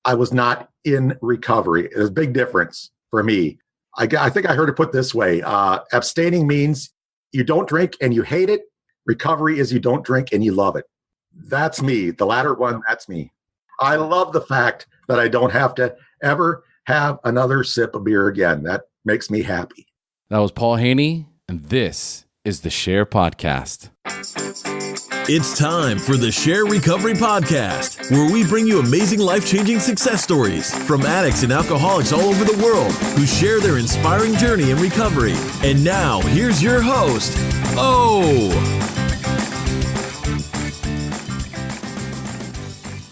I was not in recovery. There's a big difference for me. I think I heard it put this way. Abstaining means you don't drink and you hate it. Recovery is you don't drink and you love it. That's me. The latter one, that's me. I love the fact that I don't have to ever have another sip of beer again. That makes me happy. That was Paul Haney, and this is the SHAIR Podcast. It's time for the SHAIR Recovery Podcast, where we bring you amazing life-changing success stories from addicts and alcoholics all over the world who share their inspiring journey in recovery. And now, here's your host,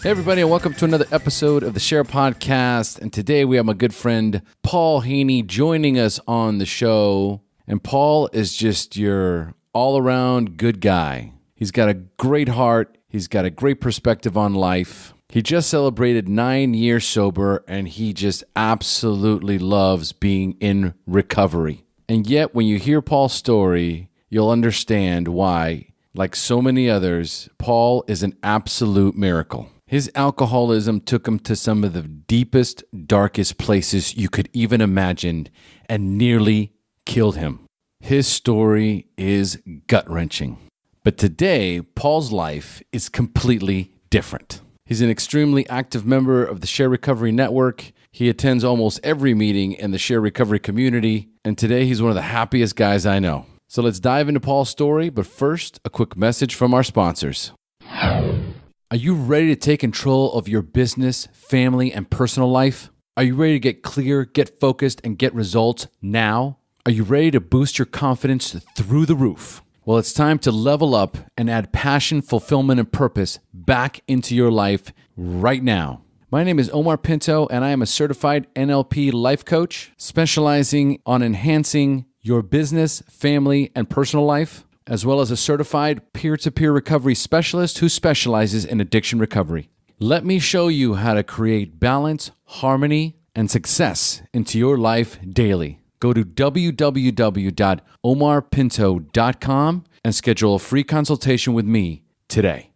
Hey everybody, and welcome to another episode of the SHAIR Podcast. And today we have my good friend Paul Haney joining us on the show. And Paul is just your all-around good guy. He's got a great heart. He's got a great perspective on life. He just celebrated 9 years sober, and he just absolutely loves being in recovery. And yet, when you hear Paul's story, you'll understand why, like so many others, Paul is an absolute miracle. His alcoholism took him to some of the deepest, darkest places you could even imagine and nearly killed him. His story is gut-wrenching. But today, Paul's life is completely different. He's an extremely active member of the SHAIR Recovery Network. He attends almost every meeting in the SHAIR Recovery community. And today, he's one of the happiest guys I know. So let's dive into Paul's story. But first, a quick message from our sponsors. Are you ready to take control of your business, family, and personal life? Are you ready to get clear, get focused, and get results now? Are you ready to boost your confidence through the roof? Well, it's time to level up and add passion, fulfillment, and purpose back into your life right now. My name is Omar Pinto, and I am a certified NLP life coach specializing on enhancing your business, family, and personal life, as well as a certified peer-to-peer recovery specialist who specializes in addiction recovery. Let me show you how to create balance, harmony, and success into your life daily. Go to www.omarpinto.com and schedule a free consultation with me today.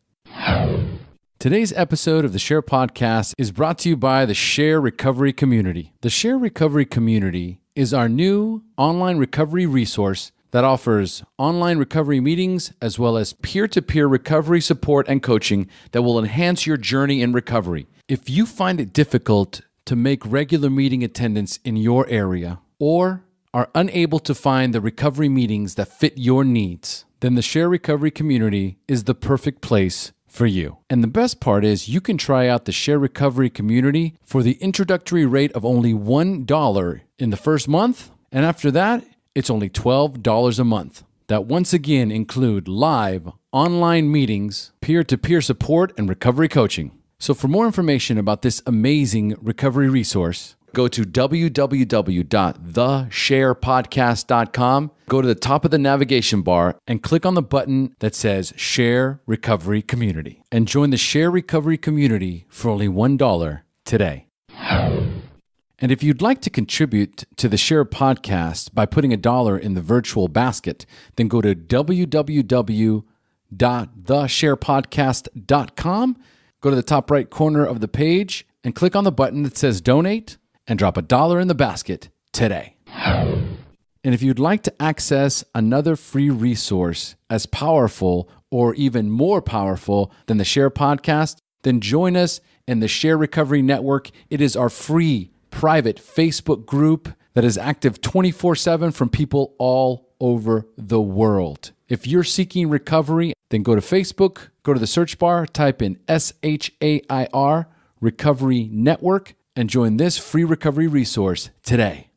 Today's episode of the SHAIR Podcast is brought to you by the SHAIR Recovery Community. The SHAIR Recovery Community is our new online recovery resource that offers online recovery meetings as well as peer-to-peer recovery support and coaching that will enhance your journey in recovery. If you find it difficult to make regular meeting attendance in your area, or are unable to find the recovery meetings that fit your needs, then the SHAIR Recovery Community is the perfect place for you. And the best part is you can try out the SHAIR Recovery Community for the introductory rate of only $1 in the first month, and after that, it's only $12 a month. That once again include live online meetings, peer-to-peer support, and recovery coaching. So for more information about this amazing recovery resource, go to www.theshairpodcast.com, go to the top of the navigation bar, and click on the button that says SHAIR Recovery Community. And join the SHAIR Recovery Community for only $1 today. And if you'd like to contribute to the SHAIR Podcast by putting $1 in the virtual basket, then go to www.theshairpodcast.com, go to the top right corner of the page, and click on the button that says Donate, and drop $1 in the basket today. And if you'd like to access another free resource as powerful or even more powerful than the SHAIR Podcast, then join us in the SHAIR Recovery Network. It is our free private Facebook group that is active 24/7 from people all over the world. If you're seeking recovery, then go to Facebook, go to the search bar, type in SHAIR Recovery Network, and join this free recovery resource today.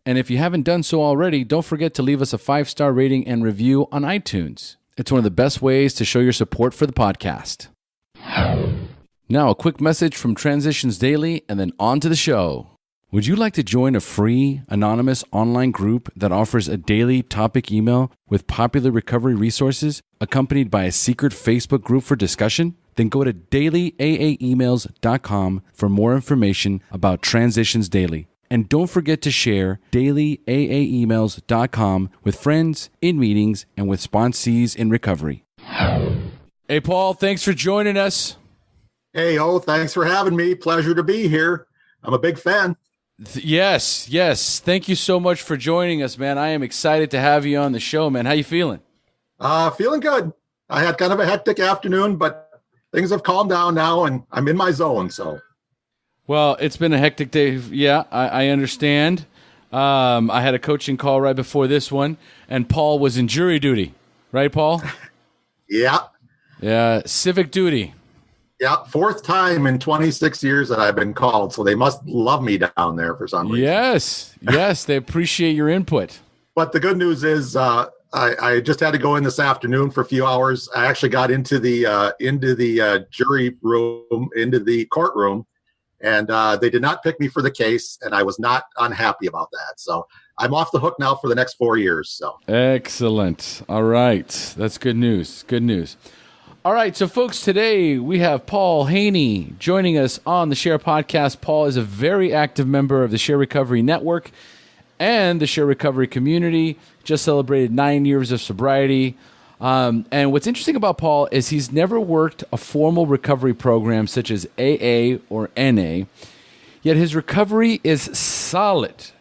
And if you haven't done so already, don't forget to leave us a 5-star rating and review on iTunes. It's one of the best ways to show your support for the podcast. Now, a quick message from Transitions Daily, and then on to the show. Would you like to join a free, anonymous online group that offers a daily topic email with popular recovery resources, accompanied by a secret Facebook group for discussion? Then go to dailyaaemails.com for more information about Transitions Daily. And don't forget to share dailyaaemails.com with friends, in meetings, and with sponsees in recovery. Hey, Paul, thanks for joining us. Hey, thanks for having me. Pleasure to be here. I'm a big fan. Yes. Thank you so much for joining us, man. I am excited to have you on the show, man. How you feeling? Feeling good. I had kind of a hectic afternoon, but things have calmed down now, and I'm in my zone. So, well, it's been a hectic day. Yeah, I understand. I had a coaching call right before this one, and Paul was in jury duty. Right, Paul? Yeah, civic duty. Yeah, fourth time in 26 years that I've been called, so they must love me down there for some reason. Yes, they appreciate your input. But the good news is I just had to go in this afternoon for a few hours. I actually got into the jury room, into the courtroom, and they did not pick me for the case, and I was not unhappy about that. So I'm off the hook now for the next 4 years. So excellent. All right, that's good news. Good news. All right, so folks, today we have Paul Haney joining us on the SHAIR podcast. Paul is a very active member of the SHAIR Recovery Network and the SHAIR Recovery community. Just celebrated 9 years of sobriety. And what's interesting about Paul is he's never worked a formal recovery program such as AA or NA, yet his recovery is solid,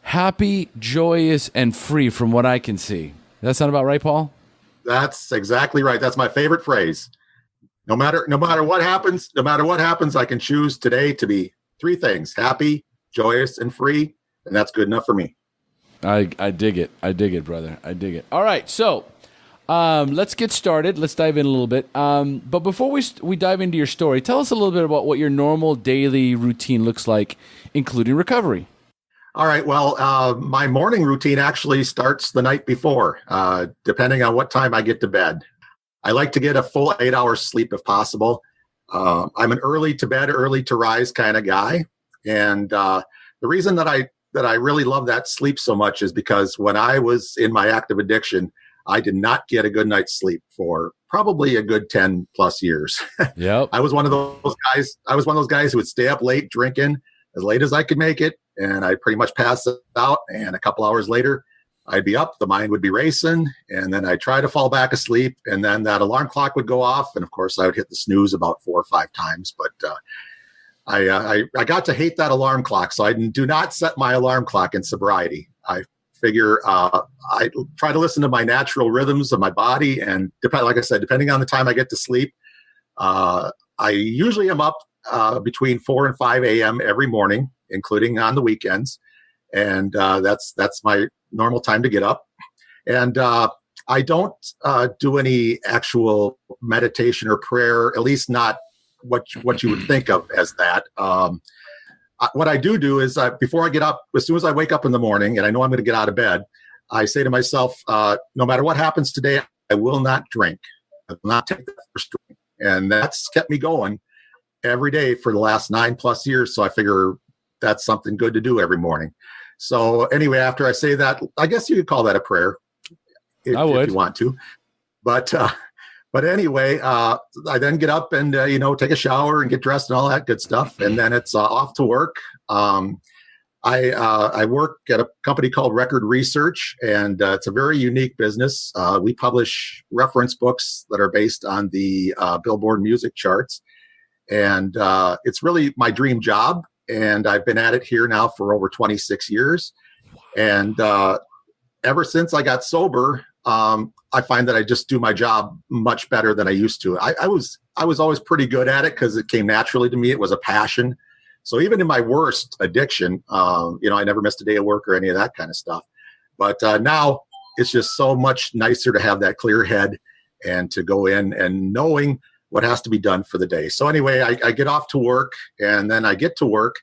happy, joyous, and free from what I can see. Does that sound about right, Paul? That's exactly right. That's my favorite phrase. No matter what happens, I can choose today to be three things: happy, joyous, and free. And that's good enough for me. I dig it. I dig it, brother. I dig it. All right. So let's get started. Let's dive in a little bit. But before we dive into your story, tell us a little bit about what your normal daily routine looks like, including recovery. All right. Well, my morning routine actually starts the night before, depending on what time I get to bed. I like to get a full 8 hours sleep if possible. I'm an early to bed, early to rise kind of guy. And the reason that I really love that sleep so much is because when I was in my active addiction, I did not get a good night's sleep for probably a good 10 plus years. Yep. I was one of those guys who would stay up late drinking as late as I could make it. And I'd pretty much pass out. And a couple hours later, I'd be up. The mind would be racing. And then I'd try to fall back asleep. And then that alarm clock would go off. And of course, I would hit the snooze about 4 or 5 times. But I got to hate that alarm clock. So I do not set my alarm clock in sobriety. I figure I try to listen to my natural rhythms of my body. And like I said, depending on the time I get to sleep, I usually am up between 4 and 5 a.m. every morning, including on the weekends. And that's my normal time to get up. And I don't do any actual meditation or prayer, at least not what you would think of as that. What I do is before I get up, as soon as I wake up in the morning and I know I'm going to get out of bed, I say to myself, no matter what happens today, I will not drink. I will not take the first drink. And that's kept me going every day for the last 9 plus years. So I figure that's something good to do every morning. So anyway, after I say that, I guess you could call that a prayer if you want to. But anyway, I then get up and, take a shower and get dressed and all that good stuff. And then it's off to work. I work at a company called Record Research, and it's a very unique business. We publish reference books that are based on the Billboard music charts. And it's really my dream job. And I've been at it here now for over 26 years. And ever since I got sober, I find that I just do my job much better than I used to. I was always pretty good at it because it came naturally to me. It was a passion. So even in my worst addiction, I never missed a day of work or any of that kind of stuff. But now it's just so much nicer to have that clear head and to go in and knowing what has to be done for the day. So anyway, I get off to work, and then I get to work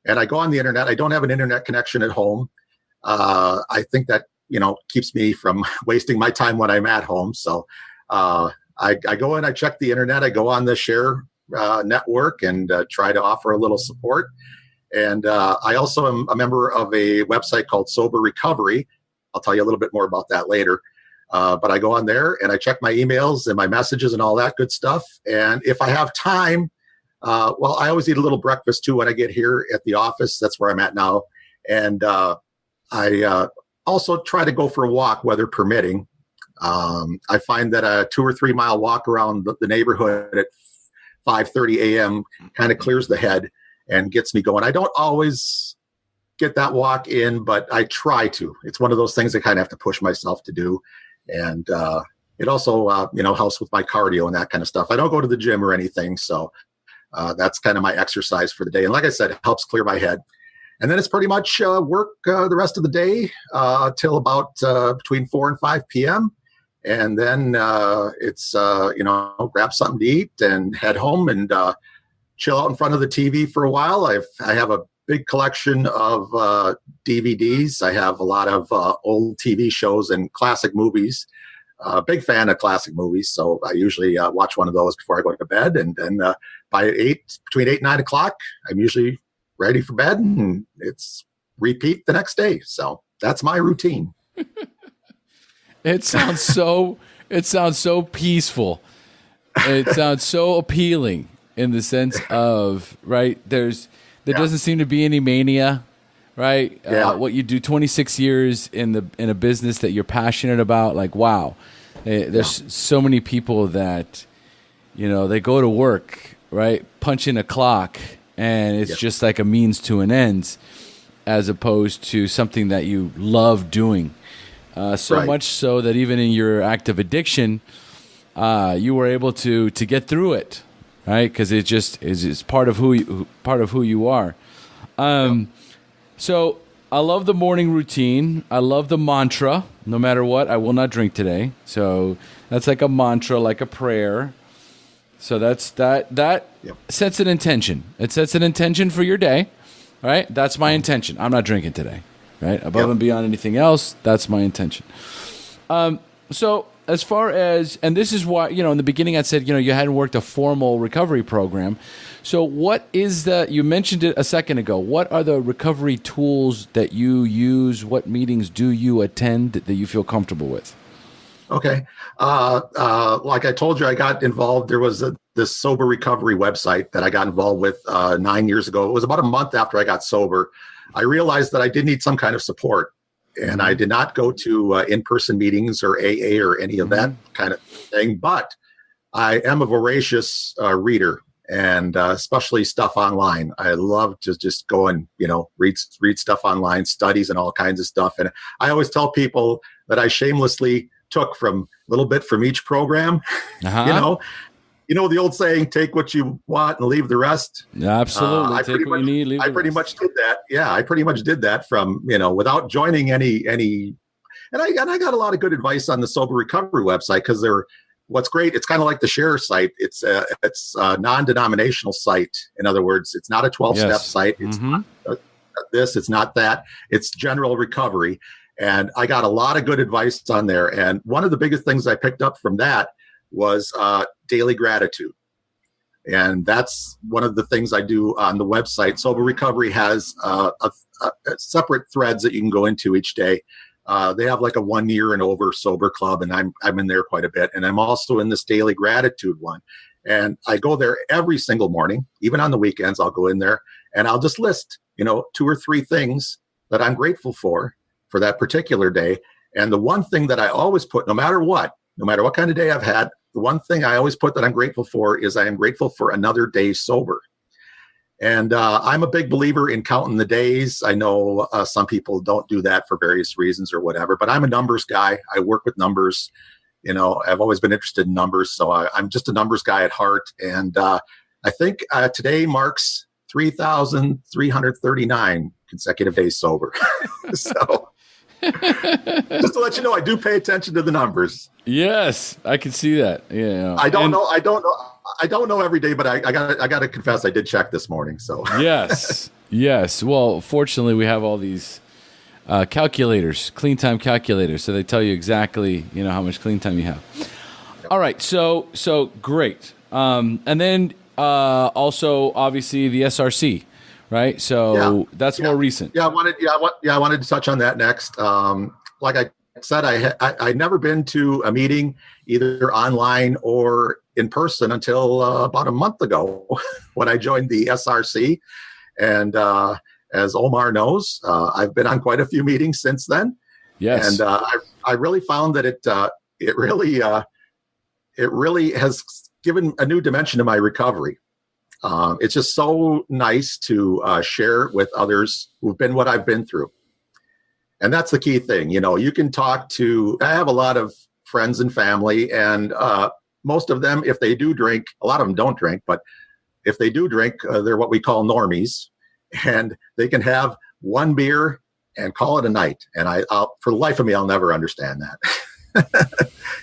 and I go on the internet. I don't have an internet connection at home. I think that, keeps me from wasting my time when I'm at home. So I go in, I check the internet, I go on the SHAIR network and try to offer a little support. And I also am a member of a website called SHAIR Recovery. I'll tell you a little bit more about that later. But I go on there and I check my emails and my messages and all that good stuff. And if I have time, I always eat a little breakfast too when I get here at the office. That's where I'm at now. And I also try to go for a walk, weather permitting. I find that a 2 or 3 mile walk around the neighborhood at 5:30 a.m. kind of clears the head and gets me going. I don't always get that walk in, but I try to. It's one of those things I kind of have to push myself to do. And it also, helps with my cardio and that kind of stuff. I don't go to the gym or anything. So that's kind of my exercise for the day. And like I said, it helps clear my head. And then it's pretty much work the rest of the day till about between 4 and 5 p.m. And then it's, grab something to eat and head home and chill out in front of the TV for a while. I have a big collection of DVDs. I have a lot of old TV shows and classic movies. Big fan of classic movies. So I usually watch one of those before I go to bed. And then between 8 and 9 o'clock, I'm usually ready for bed, and it's repeat the next day. So that's my routine. It sounds so peaceful. It sounds so appealing in the sense of, right, there doesn't seem to be any mania, right? Yeah. What you do 26 years in a business that you're passionate about, like, wow. There's so many people that, they go to work, right, punch in a clock, and it's just like a means to an end, as opposed to something that you love doing. Much so that even in your active addiction, you were able to get through it, right? Because it just is part of who you are. So I love the morning routine. I love the mantra. No matter what, I will not drink today. So that's like a mantra, like a prayer. So that sets an intention. It sets an intention for your day, right? That's my intention. I'm not drinking today, right? Above and beyond anything else, that's my intention. So as far as, and this is why, in the beginning I said, you hadn't worked a formal recovery program. So what is you mentioned it a second ago, what are the recovery tools that you use? What meetings do you attend that you feel comfortable with? Okay. Like I told you, I got involved. There was this sober recovery website that I got involved with 9 years ago. It was about a month after I got sober. I realized that I did need some kind of support. And I did not go to in-person meetings or AA or any of that kind of thing. But I am a voracious reader, and especially stuff online. I love to just go and, read stuff online, studies and all kinds of stuff. And I always tell people that I shamelessly took from a little bit from each program. The old saying, take what you want and leave the rest. Absolutely. Take what you need, leave the rest. I pretty much did that. Yeah, I pretty much did that from, without joining any, and I got a lot of good advice on the sober recovery website, because what's great, it's kind of like the SHAIR site. It's a non-denominational site. In other words, it's not a 12-step site. It's not this, it's not that. It's general recovery. And I got a lot of good advice on there. And one of the biggest things I picked up from that was daily gratitude. And that's one of the things I do on the website. Sober Recovery has a separate threads that you can go into each day. They have like a 1 year and over sober club, and I'm in there quite a bit. And I'm also in this daily gratitude one. And I go there every single morning, even on the weekends. I'll go in there and I'll just list, 2 or 3 things that I'm grateful for that particular day. And the one thing that I always put, no matter what kind of day I've had, the one thing I always put that I'm grateful for is I am grateful for another day sober. And I'm a big believer in counting the days. I know some people don't do that for various reasons or whatever, but I'm a numbers guy. I work with numbers. I've always been interested in numbers. So I'm just a numbers guy at heart. And I think today marks 3,339 consecutive days sober. So just to let you know, I do pay attention to the numbers. Yes, I can see that. Yeah, I don't know every day, but I got to confess, I did check this morning. So yes. Well, fortunately, we have all these calculators, clean time calculators, so they tell you exactly how much clean time you have. All right, so great, and then also obviously the SRC. Right. So that's more recent. I wanted to touch on that next. Like I said, I'd never been to a meeting either online or in person until about a month ago when I joined the SRC. And as Omar knows, I've been on quite a few meetings since then. Yes. And I really found that it really has given a new dimension to my recovery. It's just so nice to share with others who've been what I've been through. And that's the key thing. You can talk to, I have a lot of friends and family, and most of them, if they do drink, a lot of them don't drink, but if they do drink, they're what we call normies, and they can have one beer and call it a night. And I'll, for the life of me, I'll never understand that.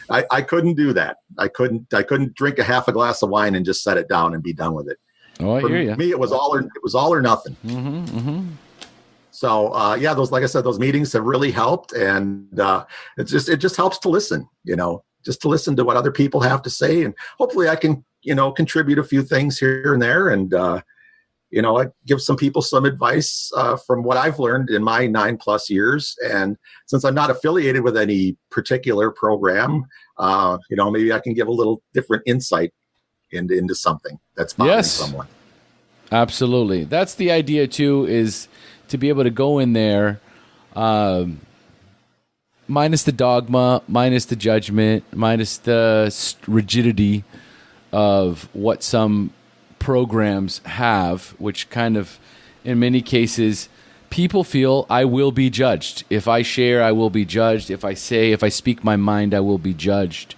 I couldn't do that. I couldn't drink a half a glass of wine and just set it down and be done with it. Oh, I hear you. For me, it was all or nothing. Mm-hmm, mm-hmm. So those, like I said, those meetings have really helped, and it just helps to listen. Just to listen to what other people have to say, and hopefully I can contribute a few things here and there, and I give some people some advice from what I've learned in my 9+ years. And since I'm not affiliated with any particular program, maybe I can give a little different insight into something that's bothering someone. Absolutely. That's the idea too, is to be able to go in there, minus the dogma, minus the judgment, minus the rigidity of what some programs have, which kind of, in many cases, people feel I will be judged. If I share, I will be judged. If I speak my mind, I will be judged.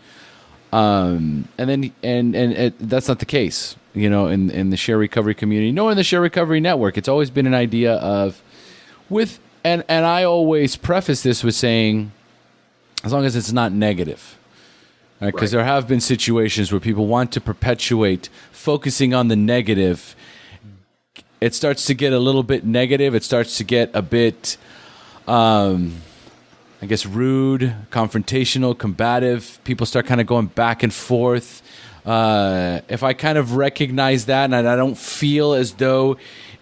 And that's not the case, in the SHAIR Recovery community, nor in the SHAIR Recovery Network. It's always been an idea of, and I always preface this with saying, as long as it's not negative, right? Because there have been situations where people want to perpetuate focusing on the negative. It starts to get a little bit negative. It starts to get a bit, rude, confrontational, combative. People start kind of going back and forth. If I kind of recognize that and I don't feel as though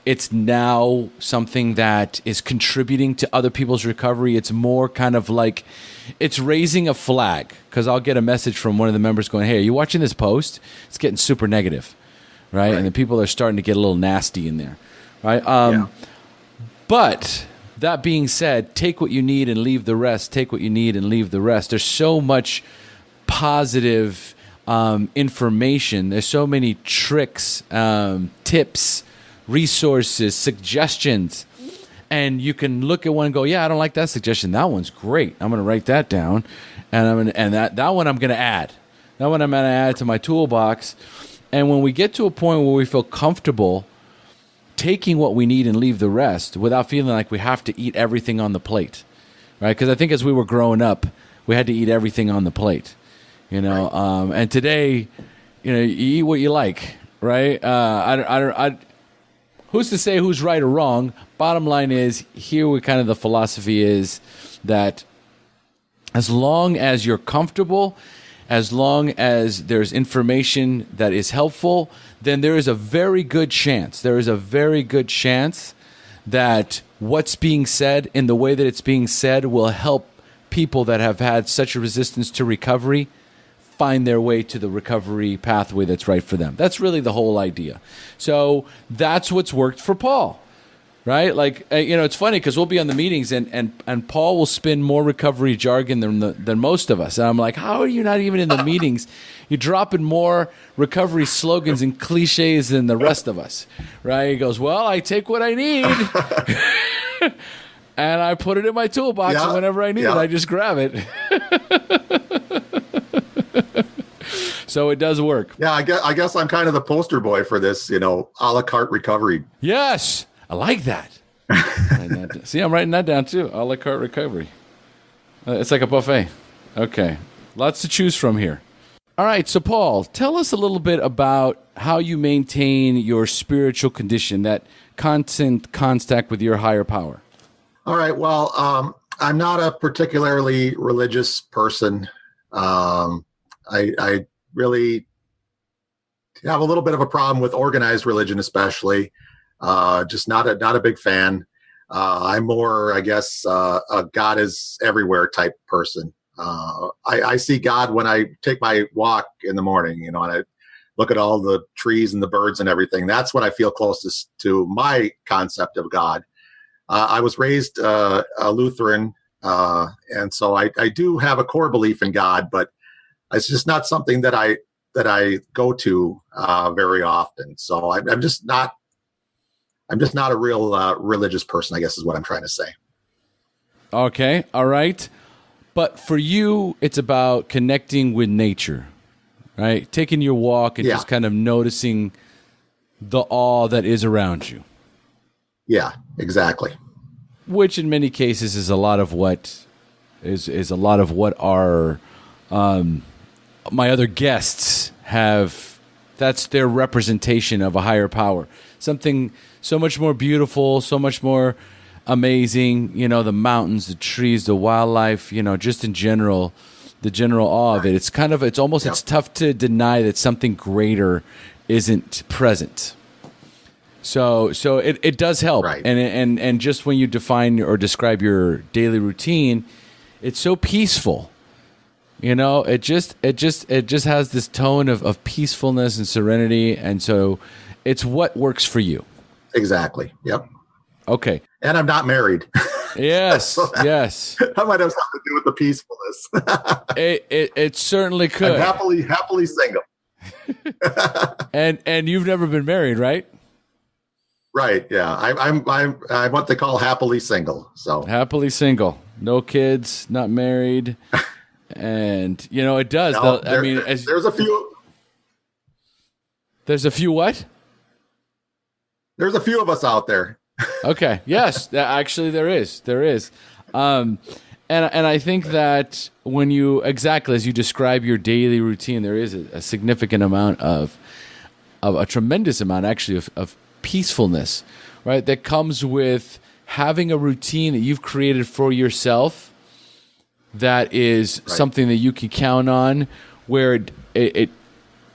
it's now something that is contributing to other people's recovery, it's more kind of like it's raising a flag, because I'll get a message from one of the members going, "Hey, are you watching this post? It's getting super negative." Right? And the people are starting to get a little nasty in there. Right? But that being said, take what you need and leave the rest. Take what you need and leave the rest. There's so much positive information. There's so many tricks, tips, resources, suggestions. And you can look at one and go, yeah, I don't like that suggestion. That one's great. I'm going to write that down. And that one I'm going to add. That one I'm going to add to my toolbox. And when we get to a point where we feel comfortable taking what we need and leave the rest without feeling like we have to eat everything on the plate, right? Because I think as we were growing up, we had to eat everything on the plate, and today, you eat what you like, right? Who's to say who's right or wrong? Bottom line is, here we kind of the philosophy is that as long as you're comfortable, as long as there's information that is helpful, then there is a very good chance that what's being said in the way that it's being said will help people that have had such a resistance to recovery find their way to the recovery pathway that's right for them. That's really the whole idea. So that's what's worked for Paul, right? Like, it's funny because we'll be on the meetings and Paul will spin more recovery jargon than most of us. And I'm like, how are you not even in the meetings? You're dropping more recovery slogans and cliches than the rest of us, right? He goes, well, I take what I need and I put it in my toolbox. And whenever I need it, I just grab it. So it does work. Yeah, I guess I'm kind of the poster boy for this, a la carte recovery. Yes, I like that. See, I'm writing that down too. A la carte recovery. It's like a buffet. Okay, lots to choose from here. All right, so Paul, tell us a little bit about how you maintain your spiritual condition, that constant contact with your higher power. All right, well, I'm not a particularly religious person. I really have a little bit of a problem with organized religion, especially. Just not a big fan. I'm more, I guess, a God is everywhere type person. I see God when I take my walk in the morning, and I look at all the trees and the birds and everything. That's when I feel closest to my concept of God. I was raised a Lutheran, and so I do have a core belief in God, but it's just not something that I that I go to very often. So I'm just not a real religious person, I guess is what I'm trying to say. Okay, all right. But for you, it's about connecting with nature, right? Taking your walk and just kind of noticing the awe that is around you. Yeah, exactly. Which in many cases is a lot of what our my other guests have. That's their representation of a higher power. Something so much more beautiful, so much more amazing, the mountains, the trees, the wildlife, just in general, the general awe of it. It's it's tough to deny that something greater isn't present. So it does help. Right. And just when you define or describe your daily routine, it's so peaceful. It just has this tone of peacefulness and serenity, and so it's what works for you. Exactly. Yep. Okay. And I'm not married. Yes. Yes. That might have something to do with the peacefulness. It certainly could. I'm happily single. And you've never been married, right? Right. Yeah. I'm what they call happily single. So happily single, no kids, not married, and it does. No, there's a few. There's a few what? There's a few of us out there. Okay. Yes. Actually, there is. And I think that when you exactly as you describe your daily routine, there is a significant amount of a tremendous amount actually of peacefulness, right? That comes with having a routine that you've created for yourself that is something that you can count on, where it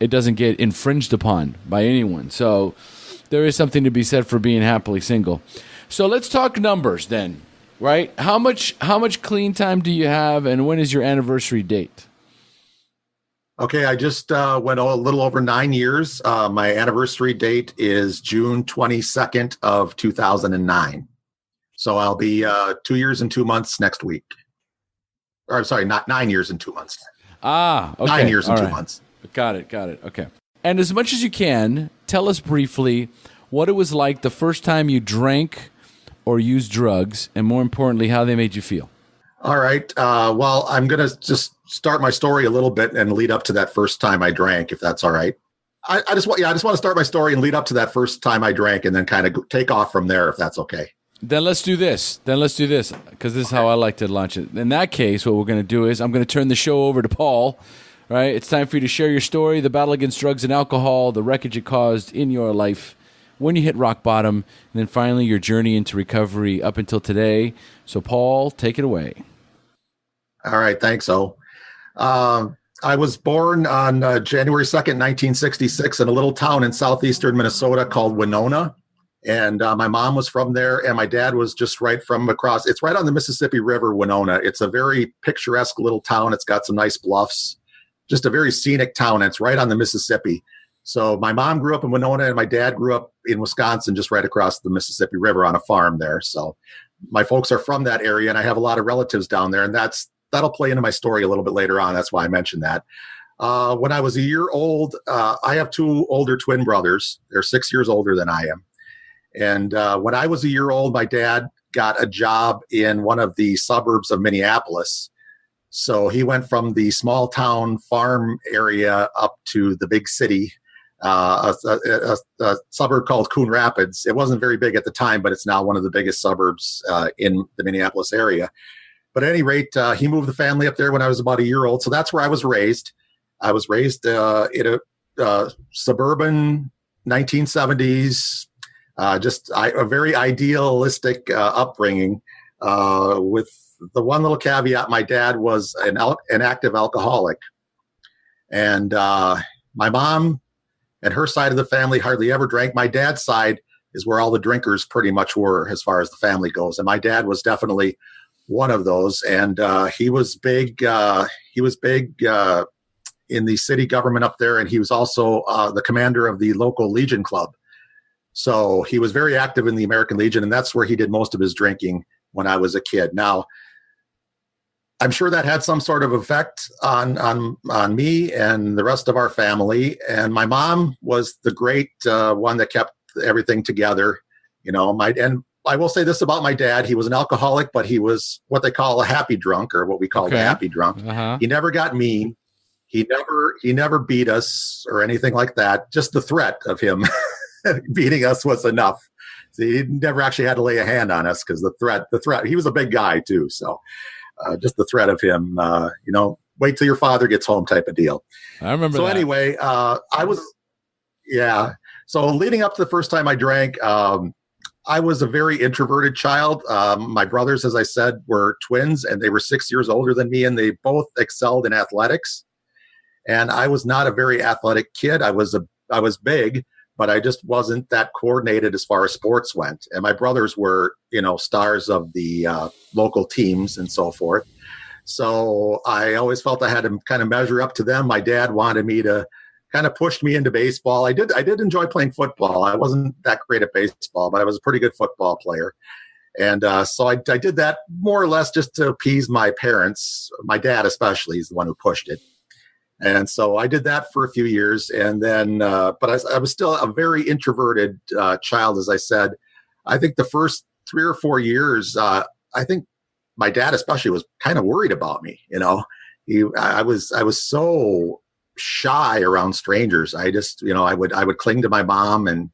doesn't get infringed upon by anyone. So there is something to be said for being happily single. So let's talk numbers then, right? How much clean time do you have, and when is your anniversary date? Okay, I just went a little over 9 years. My anniversary date is June 22nd of 2009. So I'll be 2 years and 2 months next week. Or I'm sorry, not 9 years and 2 months. Okay. 9 years and 2 months. Got it. Okay. And as much as you can, tell us briefly what it was like the first time you drank or used drugs, and more importantly, how they made you feel. All right. Well, I'm going to just start my story a little bit and lead up to that first time I drank, if that's all right. I just want to start my story and lead up to that first time I drank, and then kind of take off from there, if that's okay. Then let's do this, because this is how I like to launch it. In that case, what we're going to do is I'm going to turn the show over to Paul. Right? It's time for you to share your story, the battle against drugs and alcohol, the wreckage it caused in your life, when you hit rock bottom, and then finally your journey into recovery up until today. So, Paul, take it away. All right. Thanks, O. I was born on January 2nd, 1966, in a little town in southeastern Minnesota called Winona. And my mom was from there, and my dad was just right from across. It's right on the Mississippi River, Winona. It's a very picturesque little town. It's got some nice bluffs. Just a very scenic town. It's right on the Mississippi. So my mom grew up in Winona, and my dad grew up in Wisconsin, just right across the Mississippi River on a farm there. So my folks are from that area, and I have a lot of relatives down there, and that'll play into my story a little bit later on. That's why I mentioned that. When I was a year old, I have two older twin brothers. They're 6 years older than I am. And when I was a year old, my dad got a job in one of the suburbs of Minneapolis. So he went from the small town farm area up to the big city, a suburb called Coon Rapids. It wasn't very big at the time, but it's now one of the biggest suburbs in the Minneapolis area. But at any rate, he moved the family up there when I was about a year old. So that's where I was raised. I was raised in a suburban 1970s, a very idealistic upbringing with the one little caveat: my dad was an active alcoholic, and my mom and her side of the family hardly ever drank. My dad's side is where all the drinkers pretty much were, as far as the family goes, and my dad was definitely one of those. And he was big. He was big in the city government up there, and he was also the commander of the local Legion Club. So he was very active in the American Legion, and that's where he did most of his drinking when I was a kid. Now, I'm sure that had some sort of effect on me and the rest of our family. And my mom was the great one that kept everything together. And I will say this about my dad: he was an alcoholic, but he was what they call a happy drunk, or what we call a happy drunk. Uh-huh. He never got mean. He never beat us or anything like that. Just the threat of him beating us was enough. So he never actually had to lay a hand on us, because the threat. He was a big guy too, so just the threat of him. Wait till your father gets home, type of deal. I remember. So that. anyway, So leading up to the first time I drank, I was a very introverted child. My brothers, as I said, were twins, and they were 6 years older than me, and they both excelled in athletics. And I was not a very athletic kid. I was big, but I just wasn't that coordinated as far as sports went. And my brothers were, stars of the local teams and so forth. So I always felt I had to kind of measure up to them. My dad wanted me to kind of pushed me into baseball. I did enjoy playing football. I wasn't that great at baseball, but I was a pretty good football player. And so I did that more or less just to appease my parents. My dad especially is the one who pushed it. And so I did that for a few years. And then, but I was still a very introverted child, as I said. I think the first 3 or 4 years, I think my dad especially was kind of worried about me. I was so shy around strangers. I just, I would cling to my mom, and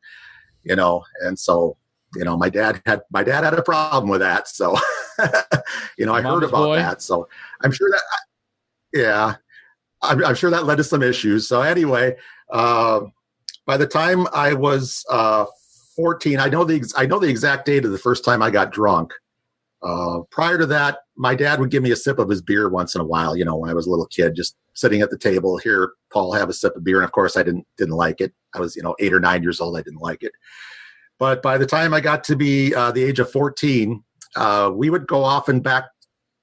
so, my dad had a problem with that. So, I heard about that. So I'm sure that, I'm sure that led to some issues. So anyway, by the time I was 14, I know the exact date of the first time I got drunk. Prior to that, my dad would give me a sip of his beer once in a while. When I was a little kid, just sitting at the table, here, Paul, have a sip of beer. And of course, I didn't like it. I was 8 or 9 years old. I didn't like it. But by the time I got to be the age of 14, we would go off and back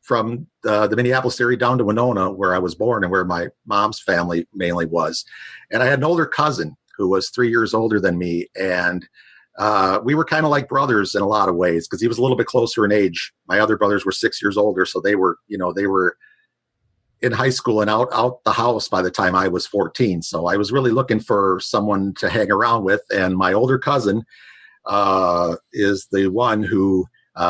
from the Minneapolis area down to Winona, where I was born and where my mom's family mainly was. And I had an older cousin who was 3 years older than me. And we were kind of like brothers in a lot of ways, because he was a little bit closer in age. My other brothers were 6 years older. So they were in high school and out the house by the time I was 14. So I was really looking for someone to hang around with. And my older cousin is the one who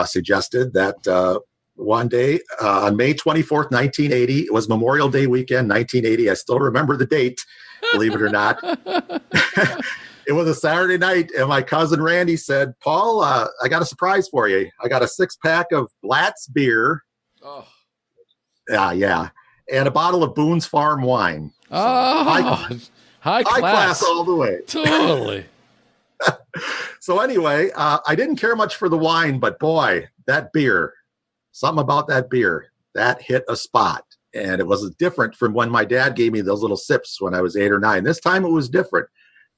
suggested that one day on May 24th, 1980, it was Memorial Day weekend, 1980. I still remember the date, believe it or not. It was a Saturday night, and my cousin Randy said, "Paul, I got a surprise for you. I got a 6-pack of Blatz beer." Oh. Yeah. And a bottle of Boone's Farm wine. Oh, high class all the way. Totally. So anyway, I didn't care much for the wine, but boy, that beer, something about that beer, that hit a spot. And it was different from when my dad gave me those little sips when I was 8 or 9. This time it was different.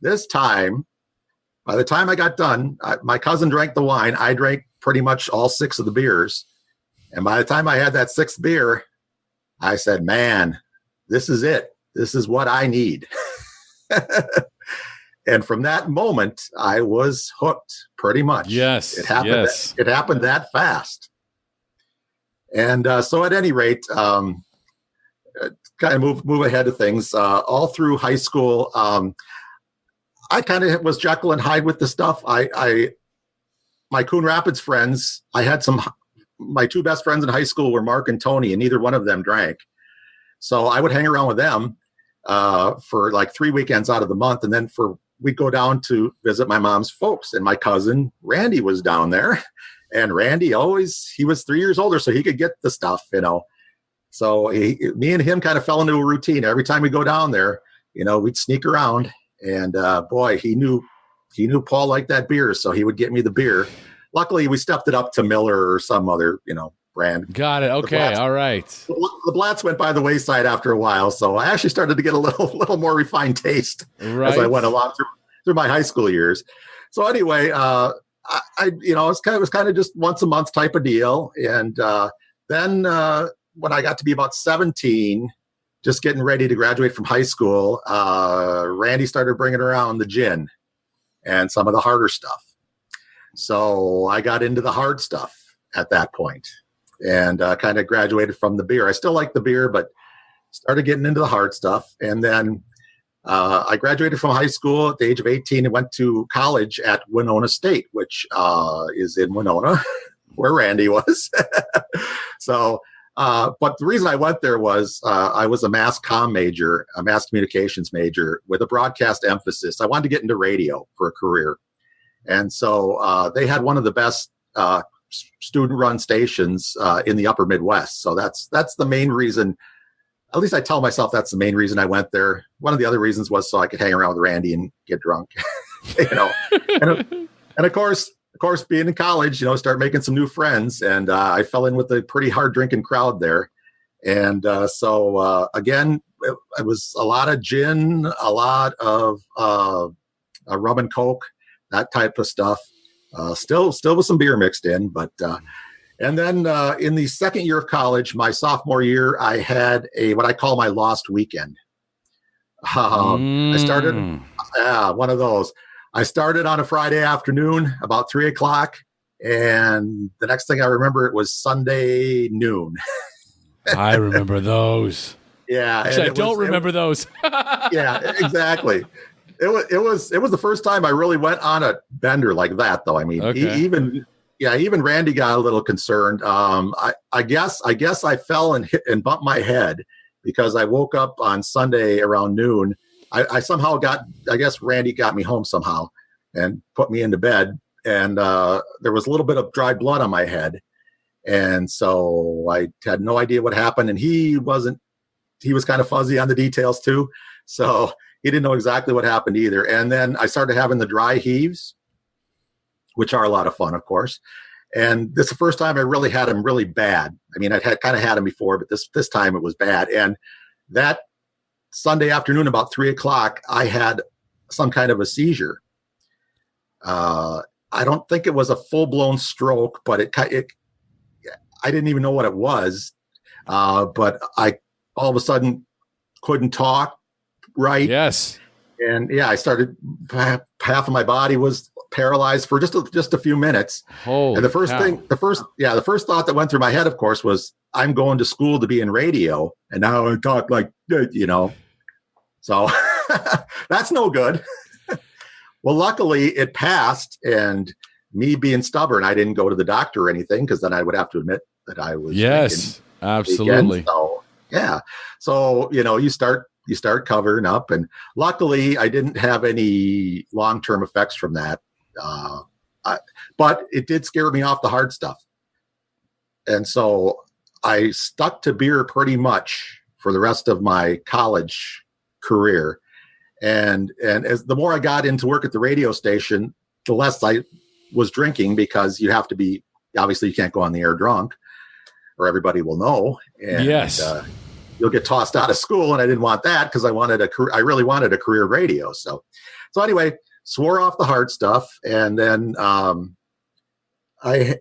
This time, by the time I got done, my cousin drank the wine. I drank pretty much all 6 of the beers. And by the time I had that 6th beer, I said, man, this is it. This is what I need. And from that moment, I was hooked pretty much. Yes. It happened. Yes. It happened that fast. And so at any rate, kind of move ahead of things. All through high school, I kind of was Jekyll and Hyde with the stuff. My Coon Rapids friends, my 2 best friends in high school were Mark and Tony, and neither one of them drank. So I would hang around with them for like 3 weekends out of the month. And then we'd go down to visit my mom's folks, and my cousin Randy was down there. And Randy he was 3 years older, so he could get the stuff, So me and him kind of fell into a routine. Every time we go down there, we'd sneak around. And boy, he knew Paul liked that beer, so he would get me the beer. Luckily, we stepped it up to Miller or some other, brand. Got it. Okay. All right. The Blatz went by the wayside after a while, so I actually started to get a little more refined taste as I went along through my high school years. So anyway, it was kind of just once a month type of deal. And then when I got to be about 17, just getting ready to graduate from high school, Randy started bringing around the gin and some of the harder stuff. So I got into the hard stuff at that point. and kind of graduated from the beer. I still like the beer, but started getting into the hard stuff. And then I graduated from high school at the age of 18 and went to college at Winona State, which is in Winona, where Randy was. So, but the reason I went there was I was a mass communications major with a broadcast emphasis. I wanted to get into radio for a career. And so they had one of the best student-run stations in the upper Midwest. So that's the main reason. At least I tell myself that's the main reason I went there. One of the other reasons was so I could hang around with Randy and get drunk, and of course, being in college, start making some new friends. And I fell in with a pretty hard drinking crowd there. And so again, it was a lot of gin, a lot of rum and coke, that type of stuff. Still with some beer mixed in, but. And then in the second year of college, my sophomore year, I had what I call my lost weekend. I started one of those. I started on a Friday afternoon about 3:00, and the next thing I remember, it was Sunday noon. I remember those. Yeah, actually, I don't remember those. Yeah, exactly. It was the first time I really went on a bender like that, though. I mean, even Randy got a little concerned. I guess I fell and bumped my head because I woke up on Sunday around noon. I somehow I guess Randy got me home somehow and put me into bed. And there was a little bit of dried blood on my head. And so I had no idea what happened. And he was kind of fuzzy on the details too. So he didn't know exactly what happened either. And then I started having the dry heaves, which are a lot of fun, of course. And this is the first time I really had them really bad. I mean, I'd kind of had them before, but this time it was bad. And that Sunday afternoon, about 3:00, I had some kind of a seizure. I don't think it was a full-blown stroke, but I didn't even know what it was. But I all of a sudden couldn't talk right. Yes. And yeah, I started, half of my body was paralyzed for just a few minutes. Holy and the first thought that went through my head, of course, was I'm going to school to be in radio, and now I talk like, so that's no good. Well, luckily it passed, and me being stubborn, I didn't go to the doctor or anything, because then I would have to admit that I was. Yes, absolutely. So, yeah. So, you start covering up, and luckily I didn't have any long-term effects from that. But it did scare me off the hard stuff. And so I stuck to beer pretty much for the rest of my college career. And as the more I got into work at the radio station, the less I was drinking, because you have to be, obviously you can't go on the air drunk or everybody will know. And, yes. You'll get tossed out of school, and I didn't want that, because I really wanted a career radio. So anyway, swore off the hard stuff. And then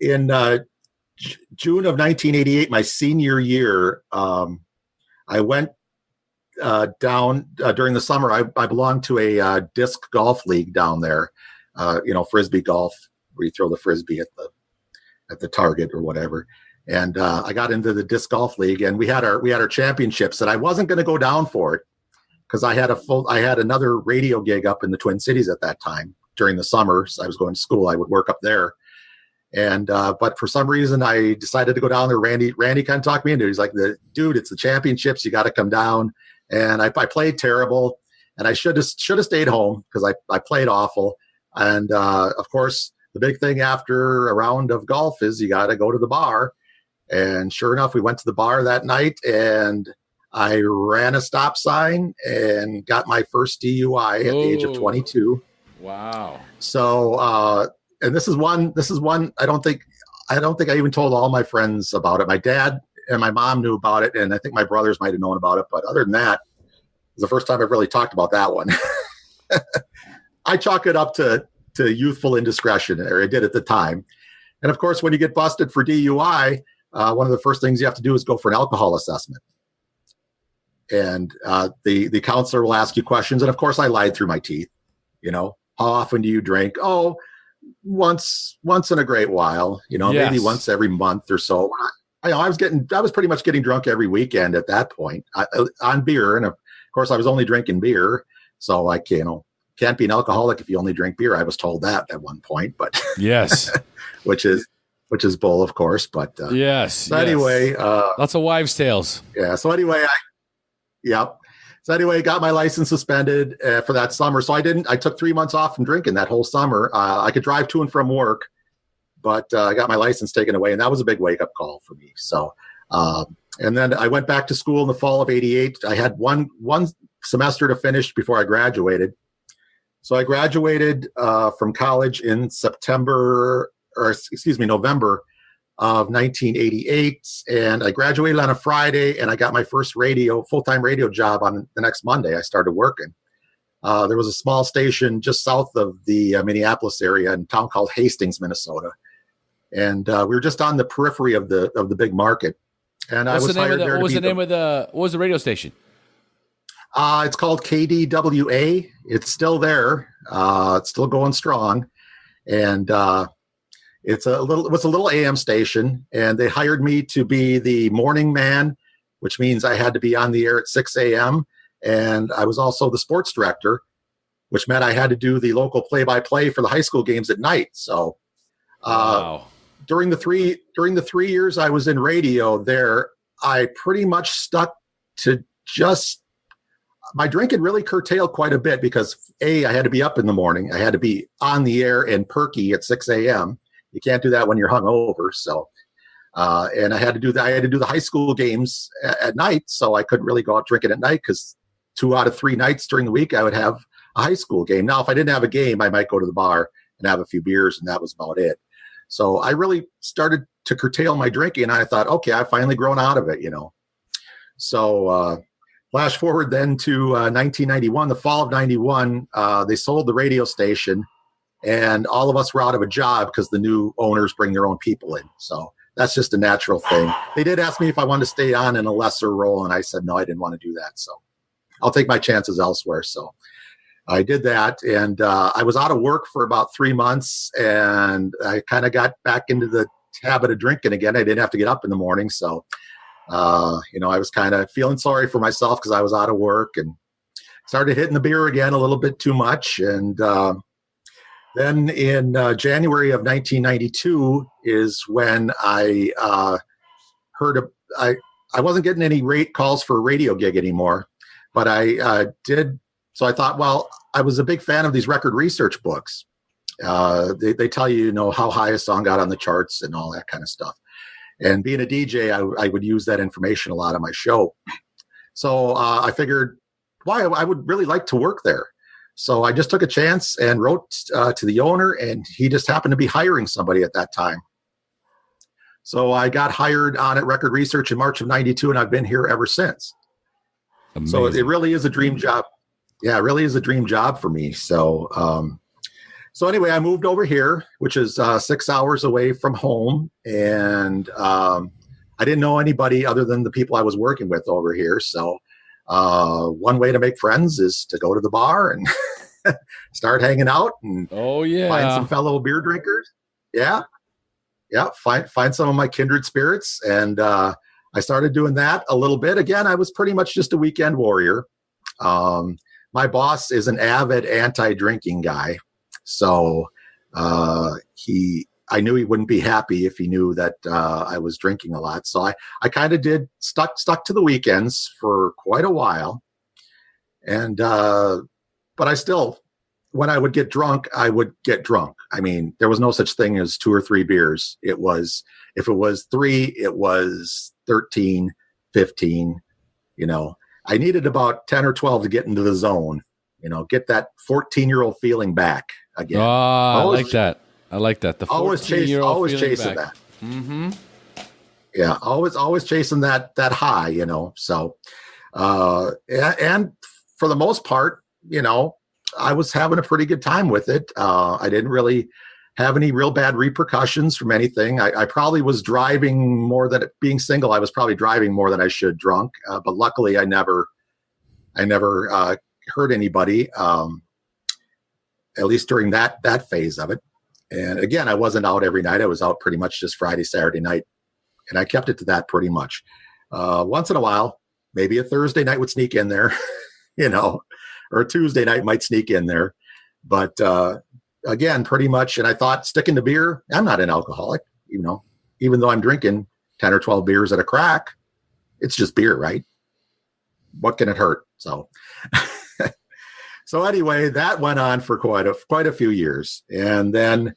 in June of 1988, my senior year, I went down during the summer. I belonged to a disc golf league down there, frisbee golf, where you throw the frisbee at the target or whatever. And I got into the disc golf league, and we had our championships, and I wasn't going to go down for it, because I had another radio gig up in the Twin Cities at that time during the summers. I was going to school. I would work up there. And, but for some reason I decided to go down there. Randy kind of talked me into it. He's like, dude, it's the championships. You got to come down. And I played terrible, and I should have stayed home, because I played awful. And, of course, the big thing after a round of golf is you got to go to the bar. And sure enough, we went to the bar that night, and I ran a stop sign and got my first DUI at the age of 22. Wow. So, and this is one I don't think I even told all my friends about it. My dad and my mom knew about it, and I think my brothers might have known about it. But other than that, it was the first time I've really talked about that one. I chalk it up to youthful indiscretion, or I did at the time. And of course, when you get busted for DUI, one of the first things you have to do is go for an alcohol assessment. And the counselor will ask you questions. And of course, I lied through my teeth. How often do you drink? Oh, once in a great while, yes. Maybe once every month or so. I was pretty much getting drunk every weekend at that point on beer. And of course I was only drinking beer. So can't be an alcoholic if you only drink beer. I was told that at one point, but yes, which is bull, of course. But yes. So anyway, lots of wives' tales. Yeah. So anyway, got my license suspended for that summer. So I took 3 months off from drinking that whole summer. I could drive to and from work, but I got my license taken away, and that was a big wake up call for me. So, and then I went back to school in the fall of '88. I had one semester to finish before I graduated. So I graduated from college in November of 1988, and I graduated on a Friday, and I got my first full-time radio job on the next Monday. I started working. There was a small station just south of the Minneapolis area in a town called Hastings, Minnesota, and we were just on the periphery of the big market. And I was hired there. What was the radio station? It's called KDWA. It's still there. It's still going strong, and it was a little AM station, and they hired me to be the morning man, which means I had to be on the air at 6 a.m. And I was also the sports director, which meant I had to do the local play-by-play for the high school games at night. So, wow. During the 3 years I was in radio there, I pretty much stuck to my drinking really curtailed quite a bit because I had to be up in the morning. I had to be on the air and perky at 6 a.m. You can't do that when you're hungover. So, and I had to do the high school games at night. So I couldn't really go out drinking at night because 2 out of 3 nights during the week I would have a high school game. Now, if I didn't have a game, I might go to the bar and have a few beers, and that was about it. So I really started to curtail my drinking, and I thought, okay, I've finally grown out of it, So flash forward then to 1991, the fall of 91, they sold the radio station, and all of us were out of a job because the new owners bring their own people in. So that's just a natural thing. They did ask me if I wanted to stay on in a lesser role, and I said, no, I didn't want to do that. So I'll take my chances elsewhere. So I did that, and I was out of work for about 3 months, and I kind of got back into the habit of drinking again. I didn't have to get up in the morning. So, I was kind of feeling sorry for myself because I was out of work and started hitting the beer again a little bit too much. And then in January of 1992 is when I I wasn't getting any rate calls for a radio gig anymore, but I did. So I thought, well, I was a big fan of these record research books. They tell you, how high a song got on the charts and all that kind of stuff. And being a DJ, I would use that information a lot on my show. So I figured, I would really like to work there. So I just took a chance and wrote to the owner, and he just happened to be hiring somebody at that time. So I got hired on at Record Research in March of 92, and I've been here ever since. Amazing. So it really is a dream job. Yeah, it really is a dream job for me. So, so anyway, I moved over here, which is 6 hours away from home. And I didn't know anybody other than the people I was working with over here. So one way to make friends is to go to the bar and start hanging out and find some fellow beer drinkers. Yeah. Find some of my kindred spirits. And I started doing that a little bit. Again, I was pretty much just a weekend warrior. My boss is an avid anti-drinking guy. So I knew he wouldn't be happy if he knew that I was drinking a lot. So I kind of stuck to the weekends for quite a while. And but I still, when I would get drunk, I would get drunk. I mean, there was no such thing as 2 or 3 beers. If it was 3, it was 13, 15, I needed about 10 or 12 to get into the zone, get that 14-year-old feeling back again. Oh, I like that. The always chasing that. Mm-hmm. Yeah, always chasing that high, So, and for the most part, I was having a pretty good time with it. I didn't really have any real bad repercussions from anything. I probably was driving more than being single. I was probably driving more than I should drunk. But luckily I never hurt anybody, at least during that phase of it. And again, I wasn't out every night. I was out pretty much just Friday, Saturday night And I kept it to that pretty much. Once in a while, maybe a Thursday night would sneak in there, or a Tuesday night might sneak in there. But again, pretty much. And I thought sticking to beer, I'm not an alcoholic, even though I'm drinking 10 or 12 beers at a crack, it's just beer, right? What can it hurt? So, so anyway, that went on for quite a few years. And then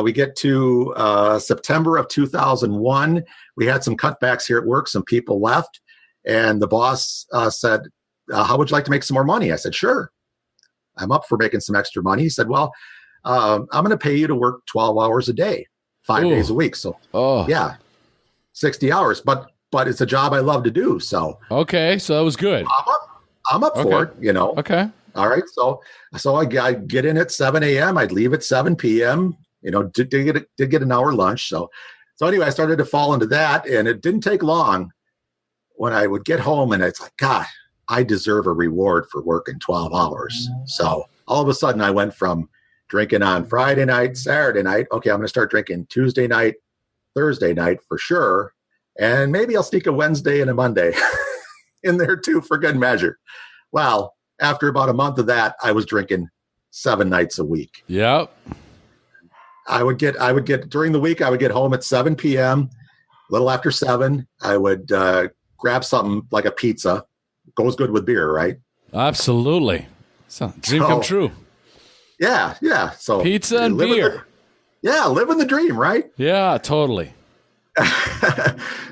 we get to September of 2001. We had some cutbacks here at work. Some people left. And the boss said, how would you like to make some more money? I said, sure. I'm up for making some extra money. He said, well, I'm going to pay you to work 12 hours a day, 5 days a week. So, yeah, 60 hours. But it's a job I love to do. So, okay. So that was good. I'm up for it, Okay. All right. So I get in at 7 a.m. I'd leave at 7 p.m., did get an hour lunch. So anyway, I started to fall into that, and it didn't take long when I would get home and it's like, God, I deserve a reward for working 12 hours. So all of a sudden I went from drinking on Friday night, Saturday night. Okay, I'm going to start drinking Tuesday night, Thursday night for sure. And maybe I'll sneak a Wednesday and a Monday in there too for good measure. Well, after about a month of that, I was drinking 7 nights a week. Yep. I would get during the week, I would get home at 7 p.m., a little after 7. I would grab something like a pizza. Goes good with beer, right? Absolutely. Dream come true. Yeah. So pizza and beer. Living the dream, right? Yeah, totally.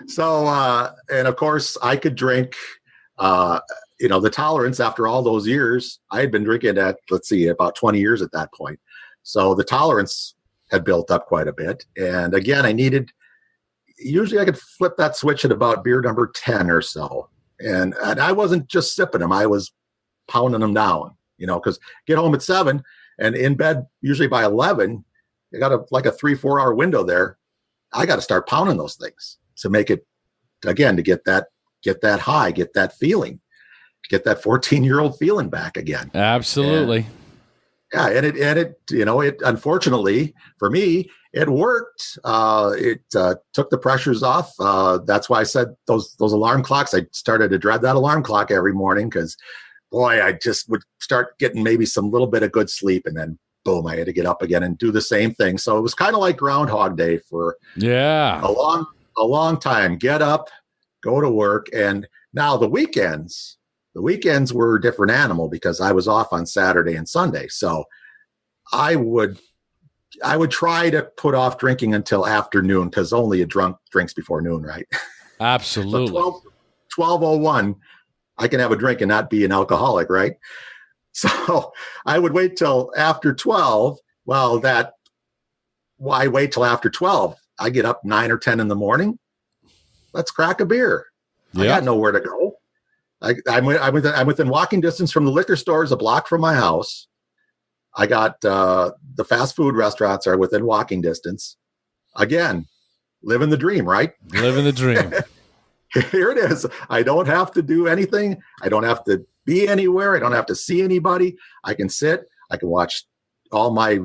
So, and of course, I could drink, the tolerance after all those years. I had been drinking at, about 20 years at that point. So the tolerance had built up quite a bit. And again, usually I could flip that switch at about beer number 10 or so. And I wasn't just sipping them. I was pounding them down, because get home at 7 and in bed usually by 11, you got a 3-4 hour window there. I got to start pounding those things to make it, again, to get that high, get that feeling, get that 14-year-old feeling back again. Absolutely. And it unfortunately for me, it worked. It took the pressures off. That's why I said those alarm clocks. I started to dread that alarm clock every morning because, boy, I just would start getting maybe some little bit of good sleep, and then boom, I had to get up again and do the same thing. So it was kind of like Groundhog Day for a long time. Get up, go to work, and now the weekends were a different animal because I was off on Saturday and Sunday. So I would try to put off drinking until afternoon because only a drunk drinks before noon, right? Absolutely. So 12:01, I can have a drink and not be an alcoholic, right? So I would wait till after 12. Well, why wait till after 12? I get up 9 or 10 in the morning. Let's crack a beer. Yeah. I got nowhere to go. I'm within walking distance from the liquor stores a block from my house. I got the fast food restaurants are within walking distance. Again, living the dream, right? Living the dream. Here it is. I don't have to do anything. I don't have to be anywhere. I don't have to see anybody. I can sit. I can watch all my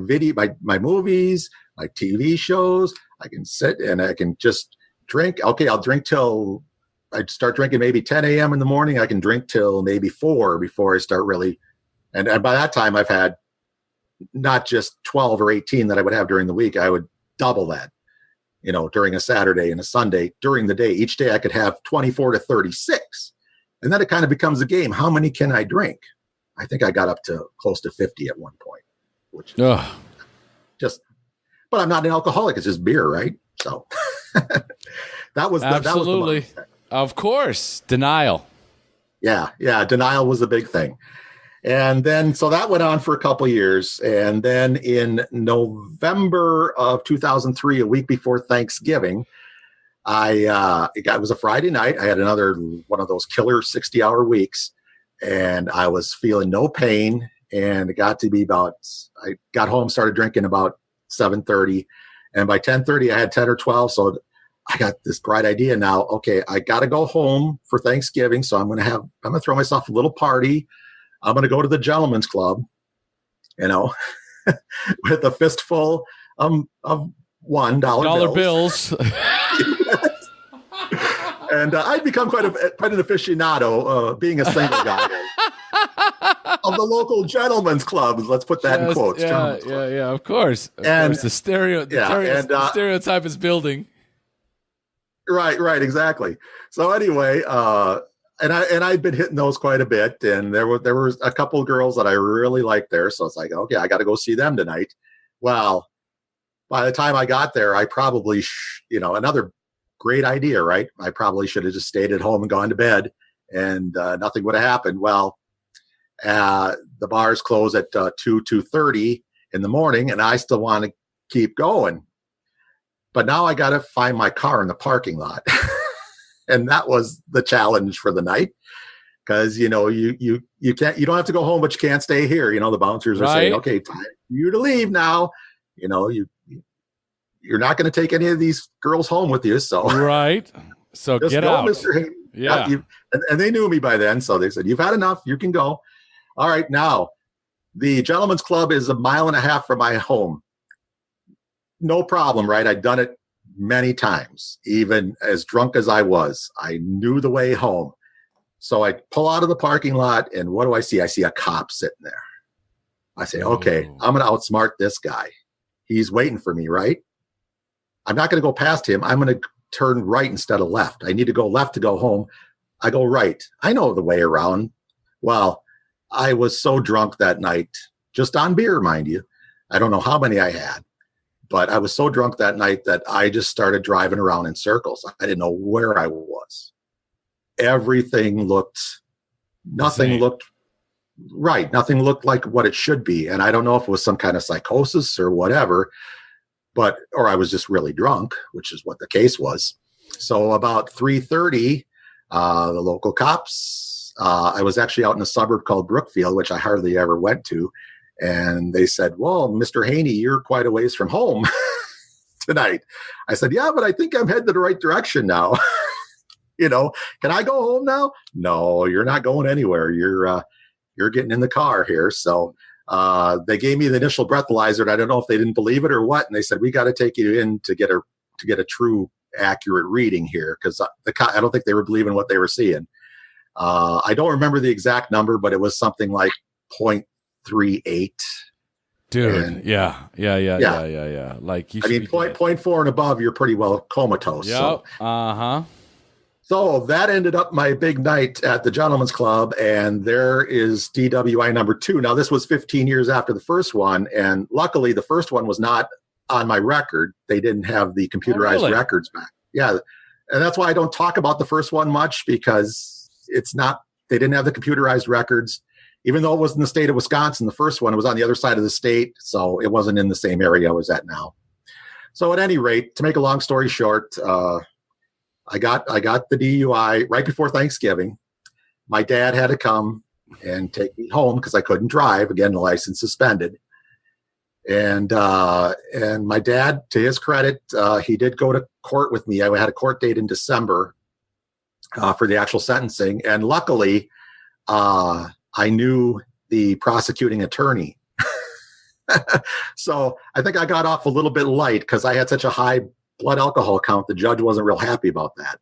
my movies, my TV shows. I can sit and I can just drink. Okay, I'll drink till I start drinking maybe 10 a.m. in the morning. I can drink till maybe 4 before I start really. And by that time, I've had not just 12 or 18 that I would have during the week. I would double that, during a Saturday and a Sunday during the day. Each day I could have 24 to 36. And then it kind of becomes a game. How many can I drink? I think I got up to close to 50 at one point, which is but I'm not an alcoholic. It's just beer, right? So that was absolutely. That was of course. Denial. Yeah. Denial was the big thing. And then, so that went on for a couple of years. And then in November of 2003, a week before Thanksgiving, it was a Friday night. I had another one of those killer 60-hour weeks, and I was feeling no pain. And it got to be I got home, started drinking about 7:30. And by 10:30, I had 10 or 12. So I got this bright idea now. Okay, I got to go home for Thanksgiving. So I'm going to throw myself a little party. I'm going to go to the gentleman's club, with a fistful of $1 dollar bills. And I'd become quite an aficionado, being a single guy, of the local gentlemen's clubs. Let's put that in quotes. Yeah, of course. Of course. The stereotype is building. Right, exactly. So anyway, and I'd been hitting those quite a bit, and there was a couple of girls that I really liked there. So it's like, okay, I got to go see them tonight. Well, by the time I got there, I probably, another great idea, right? I probably should have just stayed at home and gone to bed, and nothing would have happened. Well, the bars close at 2:30 in the morning, and I still want to keep going. But now I got to find my car in the parking lot. And that was the challenge for the night. Because, you don't have to go home, but you can't stay here. The bouncers are saying, okay, time for you to leave now. You're not going to take any of these girls home with you. So right. So get out. Mr. Haney. Yeah. And they knew me by then. So they said, you've had enough. You can go. All right. Now, the Gentlemen's Club is 1.5 miles from my home. No problem, right? I'd done it many times, even as drunk as I was. I knew the way home. So I pull out of the parking lot, and what do I see? I see a cop sitting there. I say, okay, I'm going to outsmart this guy. He's waiting for me, right? I'm not going to go past him. I'm going to turn right instead of left. I need to go left to go home. I go right. I know the way around. Well, I was so drunk that night, just on beer, mind you. I don't know how many I had. But I was so drunk that night that I just started driving around in circles. I didn't know where I was. Nothing looked right. Nothing looked like what it should be. And I don't know if it was some kind of psychosis or whatever, or I was just really drunk, which is what the case was. So about 3:30, the local cops, I was actually out in a suburb called Brookfield, which I hardly ever went to. And they said, well, Mr. Haney, you're quite a ways from home tonight. I said, yeah, but I think I'm headed the right direction now. Can I go home now? No, you're not going anywhere. You're getting in the car here. So they gave me the initial breathalyzer, and I don't know if they didn't believe it or what. And they said, we got to take you in to get a true, accurate reading here, because I don't think they were believing what they were seeing. I don't remember the exact number, but it was something like 0.38. Dude, and, yeah. Like, point 4 and above, you're pretty well comatose. Yep. So. So that ended up my big night at the Gentlemen's Club, and there is DWI number 2. Now, this was 15 years after the first one, and luckily the first one was not on my record. They didn't have the computerized records back. Yeah, and that's why I don't talk about the first one much, because they didn't have the computerized records. Even though it was in the state of Wisconsin, the first one, it was on the other side of the state, so it wasn't in the same area I was at now. So at any rate, to make a long story short, I got the DUI right before Thanksgiving. My dad had to come and take me home because I couldn't drive. Again, the license suspended. And my dad, to his credit, he did go to court with me. I had a court date in December for the actual sentencing, and luckily, I knew the prosecuting attorney. So I think I got off a little bit light because I had such a high blood alcohol count. The judge wasn't real happy about that.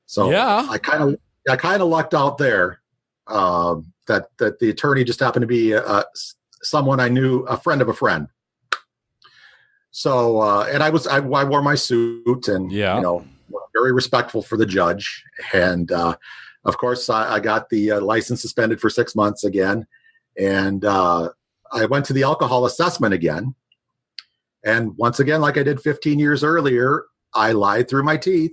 So yeah, I kind of lucked out there. That the attorney just happened to be someone I knew, a friend of a friend. So and I wore my suit and very respectful for the judge. And of course, I got the license suspended for 6 months again. And I went to the alcohol assessment again. And once again, like I did 15 years earlier, I lied through my teeth.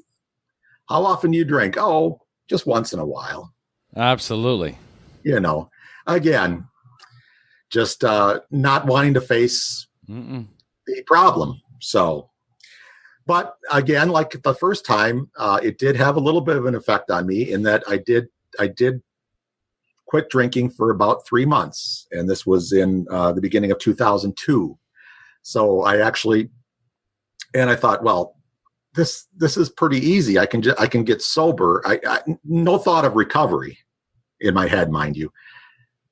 How often do you drink? Oh, just once in a while. Absolutely. Again, just not wanting to face the problem. So, but again, like the first time, it did have a little bit of an effect on me in that I did quit drinking for about 3 months. And this was in the beginning of 2002. So I thought, well, this is pretty easy. I can get sober. I no thought of recovery in my head, mind you.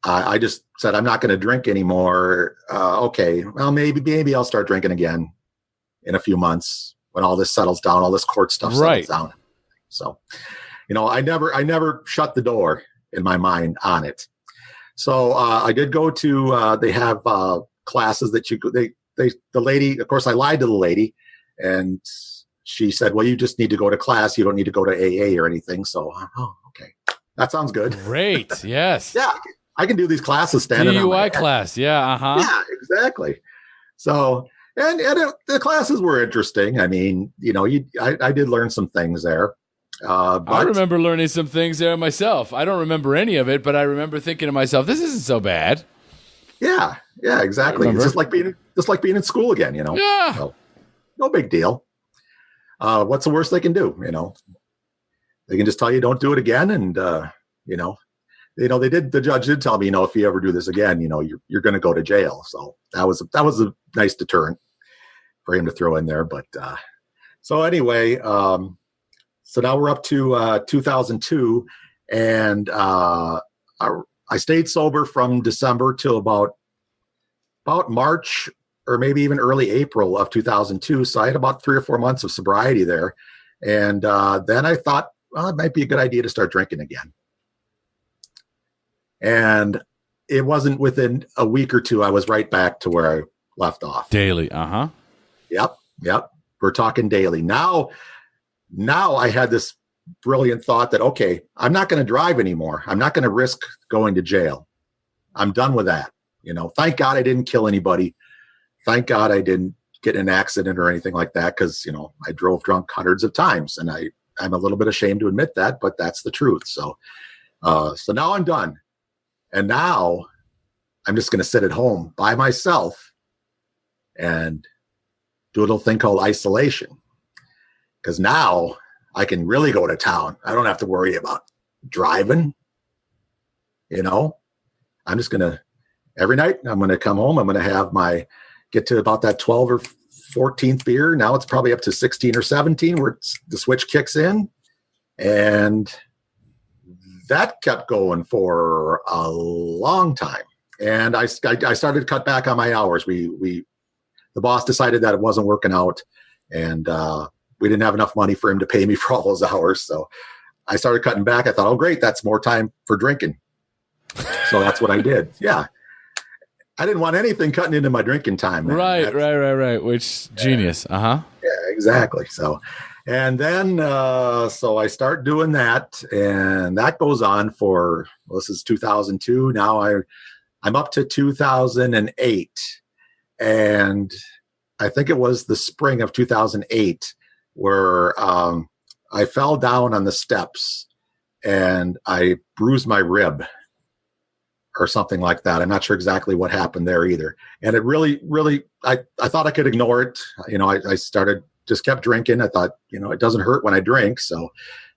I just said, I'm not going to drink anymore. Okay, well, maybe I'll start drinking again in a few months when all this settles down, all this court stuff settles down. So, I never shut the door in my mind on it. So I did go to, they have classes that the lady, of course I lied to the lady, and she said, well, you just need to go to class. You don't need to go to AA or anything. So, okay. That sounds good. Great. Yes. Yeah. I can do these classes standing on my head. DUI class. Yeah. Yeah, exactly. So, and the classes were interesting. I mean, I did learn some things there. But I remember learning some things there myself. I don't remember any of it, but I remember thinking to myself, this isn't so bad. Yeah, exactly. It's just like being in school again, Yeah. So, no big deal. What's the worst they can do? They can just tell you don't do it again. And, the judge did tell me, if you ever do this again, you're going to go to jail. So that was a nice deterrent for him to throw in there. But, so anyway, so now we're up to 2002, and I stayed sober from December till about March or maybe even early April of 2002. So I had about 3 or 4 months of sobriety there. And then I thought, well, it might be a good idea to start drinking again. And it wasn't within a week or two, I was right back to where I left off. Daily. Yep. We're talking daily. Now I had this brilliant thought that, okay, I'm not going to drive anymore. I'm not going to risk going to jail. I'm done with that. Thank God I didn't kill anybody. Thank God I didn't get in an accident or anything like that. Cause I drove drunk hundreds of times, and I'm a little bit ashamed to admit that, but that's the truth. So now I'm done. And now I'm just going to sit at home by myself and do a little thing called isolation. Because now I can really go to town. I don't have to worry about driving. I'm just going to, every night I'm going to come home. I'm going to get to about that 12 or 14th beer. Now it's probably up to 16 or 17 where the switch kicks in. And that kept going for a long time. And I started to cut back on my hours. The boss decided that it wasn't working out, and we didn't have enough money for him to pay me for all those hours. So I started cutting back. I thought, oh, great, that's more time for drinking. So that's what I did. Yeah. I didn't want anything cutting into my drinking time. Man. Right. Which genius. Yeah, exactly. So, and then, so I start doing that, and that goes on for, this is 2002. Now I'm up to 2008. And I think it was the spring of 2008 where I fell down on the steps and I bruised my rib or something like that. I'm not sure exactly what happened there either. And it really, I thought I could ignore it. I just kept drinking. I thought, it doesn't hurt when I drink. So,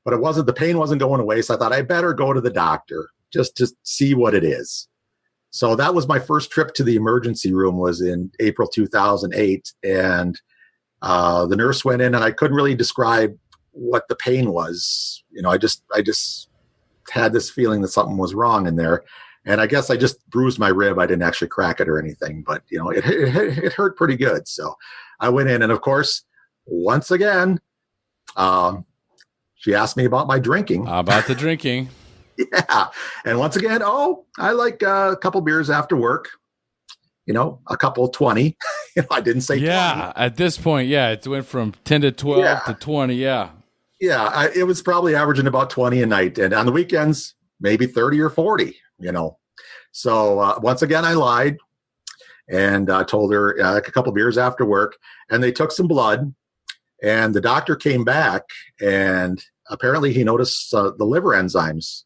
but the pain wasn't going away. So I thought I better go to the doctor just to see what it is. So that was my first trip to the emergency room, was in April 2008. And the nurse went in, and I couldn't really describe what the pain was. I just had this feeling that something was wrong in there. And I guess I just bruised my rib. I didn't actually crack it or anything, but it hurt pretty good. So I went in, and of course, once again, she asked me about my drinking. About the drinking. Yeah. And once again, I like a couple beers after work, a couple 20. I didn't say 20. Yeah. At this point, it went from 10 to 12 to 20. Yeah. Yeah. It was probably averaging about 20 a night. And on the weekends, maybe 30 or 40, So once again, I lied and told her a couple beers after work, and they took some blood, and the doctor came back, and apparently he noticed the liver enzymes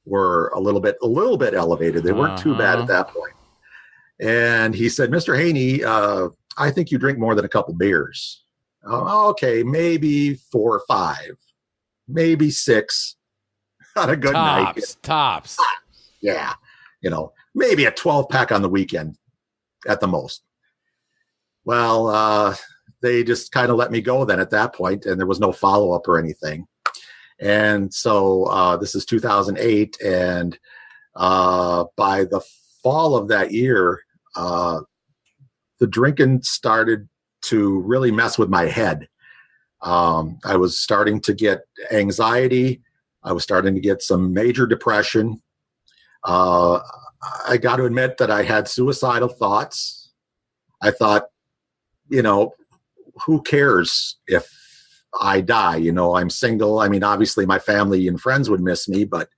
were a little bit elevated. They weren't too bad at that point. And he said, Mr. Haney, I think you drink more than a couple beers. Okay, maybe 4 or 5, maybe 6 on a good night. Tops. Yeah. Maybe a 12 pack on the weekend at the most. Well, they just kind of let me go then at that point, and there was no follow-up or anything. And so this is 2008, and by the fall of that year, the drinking started to really mess with my head. I was starting to get anxiety. I was starting to get some major depression. I got to admit that I had suicidal thoughts. I thought, who cares if I die? I'm single. I mean, obviously my family and friends would miss me, but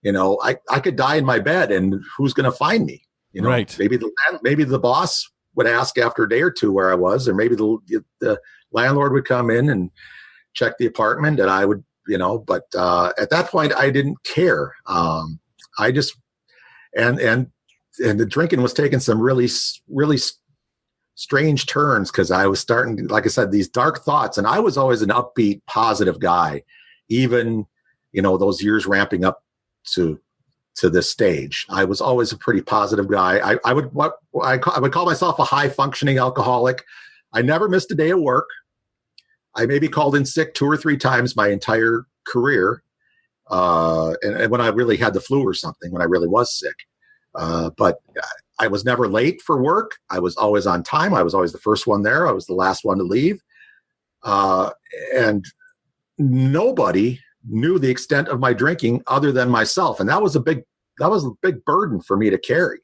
I could die in my bed, and who's going to find me? Right. Maybe the boss would ask after a day or two where I was, or maybe the landlord would come in and check the apartment, and I would, but at that point I didn't care. I just, and the drinking was taking some really, really strange turns, because I was starting, like I said, these dark thoughts, and I was always an upbeat, positive guy, even, those years ramping up to this stage. I was always a pretty positive guy. I would call myself a high functioning alcoholic. I never missed a day of work. I maybe called in sick 2 or 3 times my entire career. And when I really had the flu or something, when I really was sick. But I was never late for work. I was always on time. I was always the first one there. I was the last one to leave. And nobody knew the extent of my drinking other than myself. And that was a big burden for me to carry,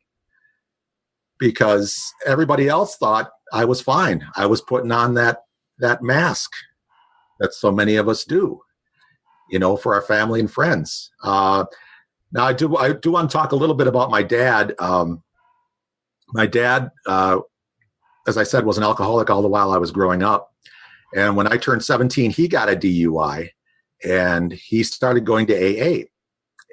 because everybody else thought I was fine. I was putting on that mask that so many of us do, for our family and friends. Now I do want to talk a little bit about my dad. My dad, as I said, was an alcoholic all the while I was growing up. And when I turned 17, he got a DUI, and he started going to AA.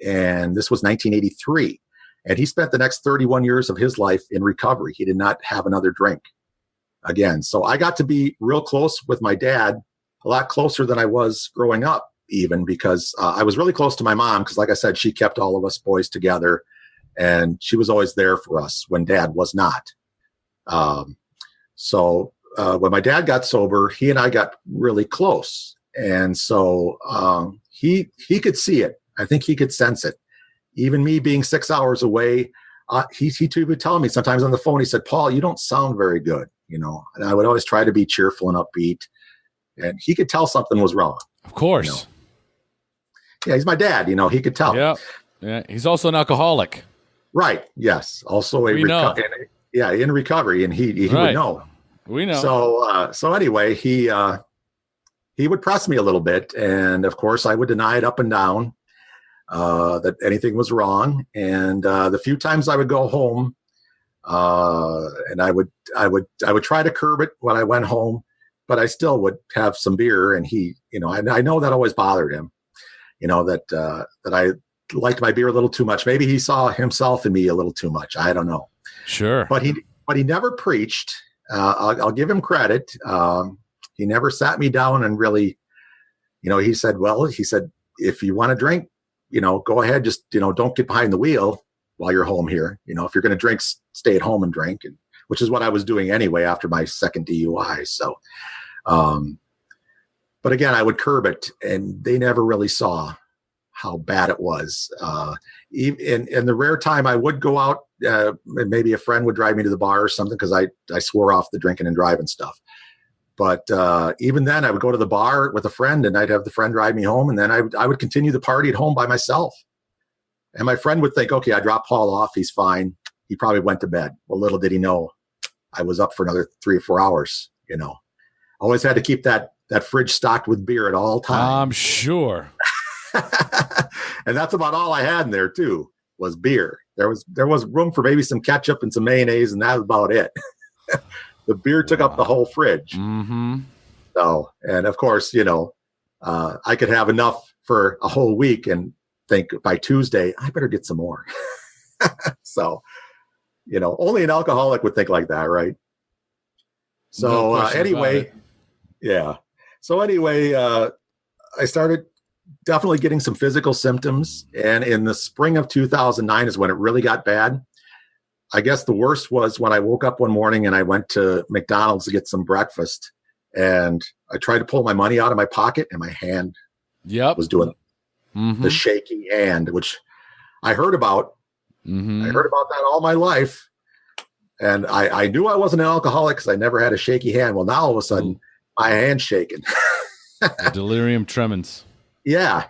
And this was 1983. And he spent the next 31 years of his life in recovery. He did not have another drink again. So I got to be real close with my dad, a lot closer than I was growing up, even, because I was really close to my mom, because like I said, she kept all of us boys together, and she was always there for us when Dad was not. So when my dad got sober, he and I got really close. And so he could see it. I think he could sense it. Even me being 6 hours away, he would tell me sometimes on the phone, he said, "Paul, you don't sound very good," And I would always try to be cheerful and upbeat. And he could tell something was wrong. Of course. Yeah, he's my dad, he could tell. Yeah. He's also an alcoholic. Right. Yes. Also in recovery, and he right. would know. We know. So anyway, he would press me a little bit, and of course I would deny it up and down that anything was wrong. And the few times I would go home, and I would try to curb it when I went home, but I still would have some beer, and he, I know that always bothered him, that I liked my beer a little too much. Maybe he saw himself in me a little too much. I don't know. Sure. But he never preached. I'll give him credit. He never sat me down and really, he said, if you want to drink, go ahead, just, don't get behind the wheel while you're home here. If you're going to drink, stay at home and drink, which is what I was doing anyway after my second DUI. So, but again, I would curb it, and they never really saw how bad it was. In the rare time I would go out, maybe a friend would drive me to the bar or something, because I swore off the drinking and driving stuff. But even then, I would go to the bar with a friend, and I'd have the friend drive me home, and then I would continue the party at home by myself. And my friend would think, okay, I dropped Paul off, he's fine. He probably went to bed. Well, little did he know, I was up for another 3 or 4 hours. Always had to keep that fridge stocked with beer at all times. I'm sure. And that's about all I had in there too, was beer. There was room for maybe some ketchup and some mayonnaise, and that was about it. The beer took up the whole fridge. Mm-hmm. So, and of course, I could have enough for a whole week and think by Tuesday, I better get some more. So, only an alcoholic would think like that, right? So anyway, yeah. So anyway, I started definitely getting some physical symptoms. And in the spring of 2009 is when it really got bad. I guess the worst was when I woke up one morning and I went to McDonald's to get some breakfast, and I tried to pull my money out of my pocket, and my hand was doing the shaky hand, which I heard about. Mm-hmm. I heard about that all my life. And I knew I wasn't an alcoholic because I never had a shaky hand. Well, now all of a sudden my hand's shaking. The delirium tremens. Yeah.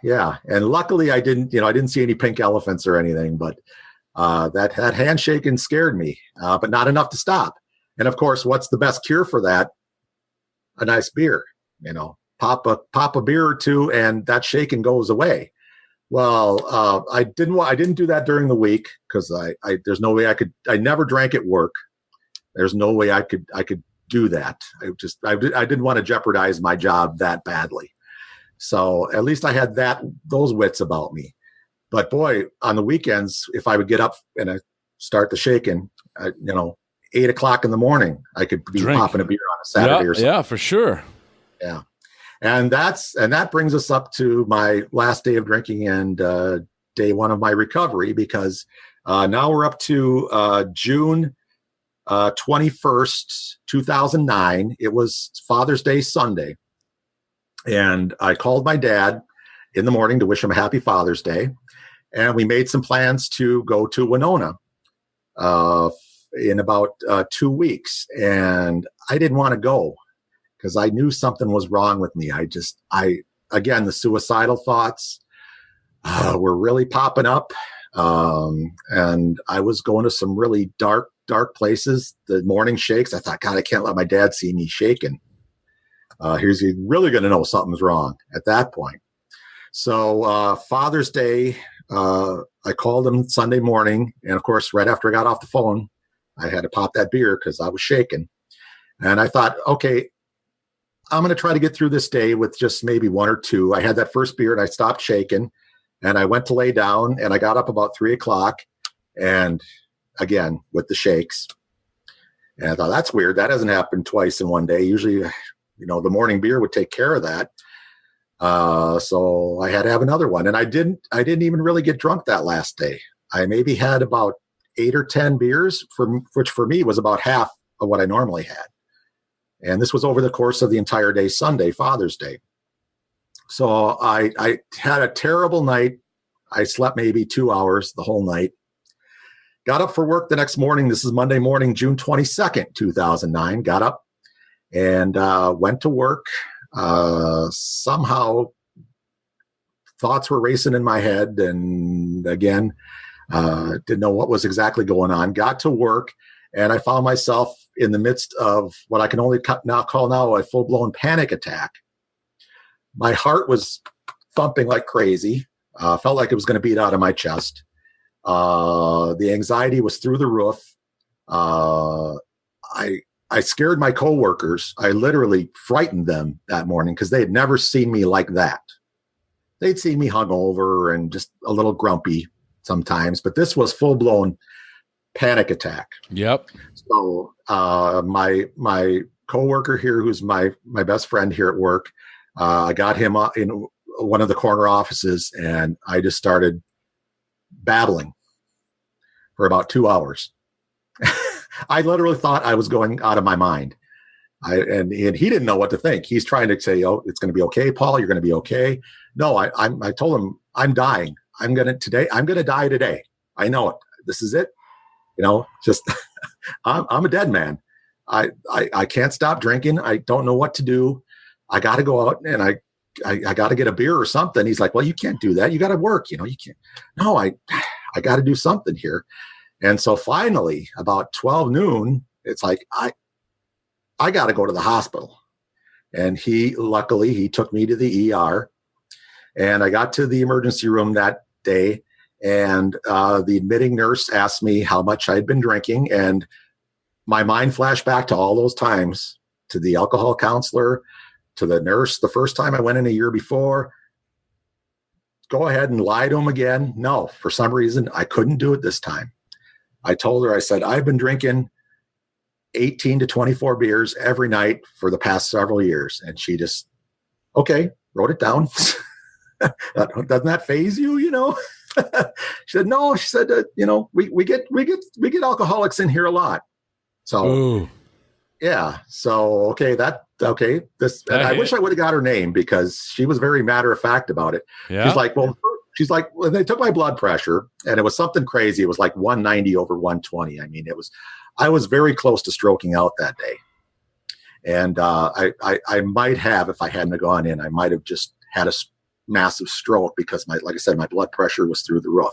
And luckily I didn't see any pink elephants or anything, but that handshaking scared me, but not enough to stop. And of course, what's the best cure for that? A nice beer, pop a beer or two and that shaking goes away. Well, I didn't do that during the week because there's no way I never drank at work. There's no way I could do that. I didn't want to jeopardize my job that badly. So at least I had those wits about me. But boy, on the weekends, if I would get up and I start the shaking, 8:00 in the morning, I could be popping a beer on a Saturday or something. Yeah, for sure. Yeah. And that brings us up to my last day of drinking and day one of my recovery, because now we're up to June 21st, 2009. It was Father's Day Sunday. And I called my dad in the morning to wish him a happy Father's Day. And we made some plans to go to Winona in about 2 weeks. And I didn't want to go because I knew something was wrong with me. Again, the suicidal thoughts were really popping up. And I was going to some really dark places. The morning shakes, I thought, God, I can't let my dad see me shaking. He's really going to know something's wrong at that point. So Father's Day, I called him Sunday morning. And of course, right after I got off the phone, I had to pop that beer because I was shaking. And I thought, okay, I'm going to try to get through this day with just maybe one or two. I had that first beer and I stopped shaking and I went to lay down and I got up about 3:00 and again with the shakes. And I thought, that's weird. That hasn't happened twice in one day. Usually, the morning beer would take care of that. So I had to have another one. And I didn't even really get drunk that last day. I maybe had about 8 or 10 beers, which for me was about half of what I normally had. And this was over the course of the entire day, Sunday, Father's Day. So I had a terrible night. I slept maybe 2 hours the whole night. Got up for work the next morning. This is Monday morning, June 22nd, 2009. Got up and went to work. Somehow thoughts were racing in my head. And again, didn't know what was exactly going on. Got to work and I found myself in the midst of what I can only call now a full-blown panic attack. My heart was thumping like crazy. Felt like it was going to beat out of my chest. The anxiety was through the roof. I scared my coworkers. I literally frightened them that morning because they had never seen me like that. They'd seen me hungover and just a little grumpy sometimes, but this was full-blown panic attack. Yep. So my coworker here, who's my best friend here at work, I got him in one of the corner offices, and I just started babbling for about 2 hours. I literally thought I was going out of my mind. And he didn't know what to think. He's trying to say, "Oh, it's going to be okay, Paul. You're going to be okay." No, I told him I'm dying. I'm going to die today. I know it. This is it. Just I'm a dead man. I can't stop drinking. I don't know what to do. I got to go out and I got to get a beer or something. He's like, "Well, you can't do that. You got to work. You can't." No, I got to do something here. And so finally, about 12 noon, it's like, I got to go to the hospital. And luckily he took me to the ER, and I got to the emergency room that day. And the admitting nurse asked me how much I'd been drinking. And my mind flashed back to all those times, to the alcohol counselor, to the nurse the first time I went in a year before. Go ahead and lie to him again. No, for some reason, I couldn't do it this time. I told her, I said, I've been drinking 18 to 24 beers every night for the past several years. And she just, okay, wrote it down. Doesn't that faze you, She said, no, she said, we get alcoholics in here a lot. So, ooh. Yeah. So, this, and I wish I would have got her name because she was very matter of fact about it. Yeah. She's like, well, they took my blood pressure and it was something crazy. It was like 190 over 120. I mean, I was very close to stroking out that day. And I might have, if I hadn't gone in, I might have just had a massive stroke because like I said, my blood pressure was through the roof.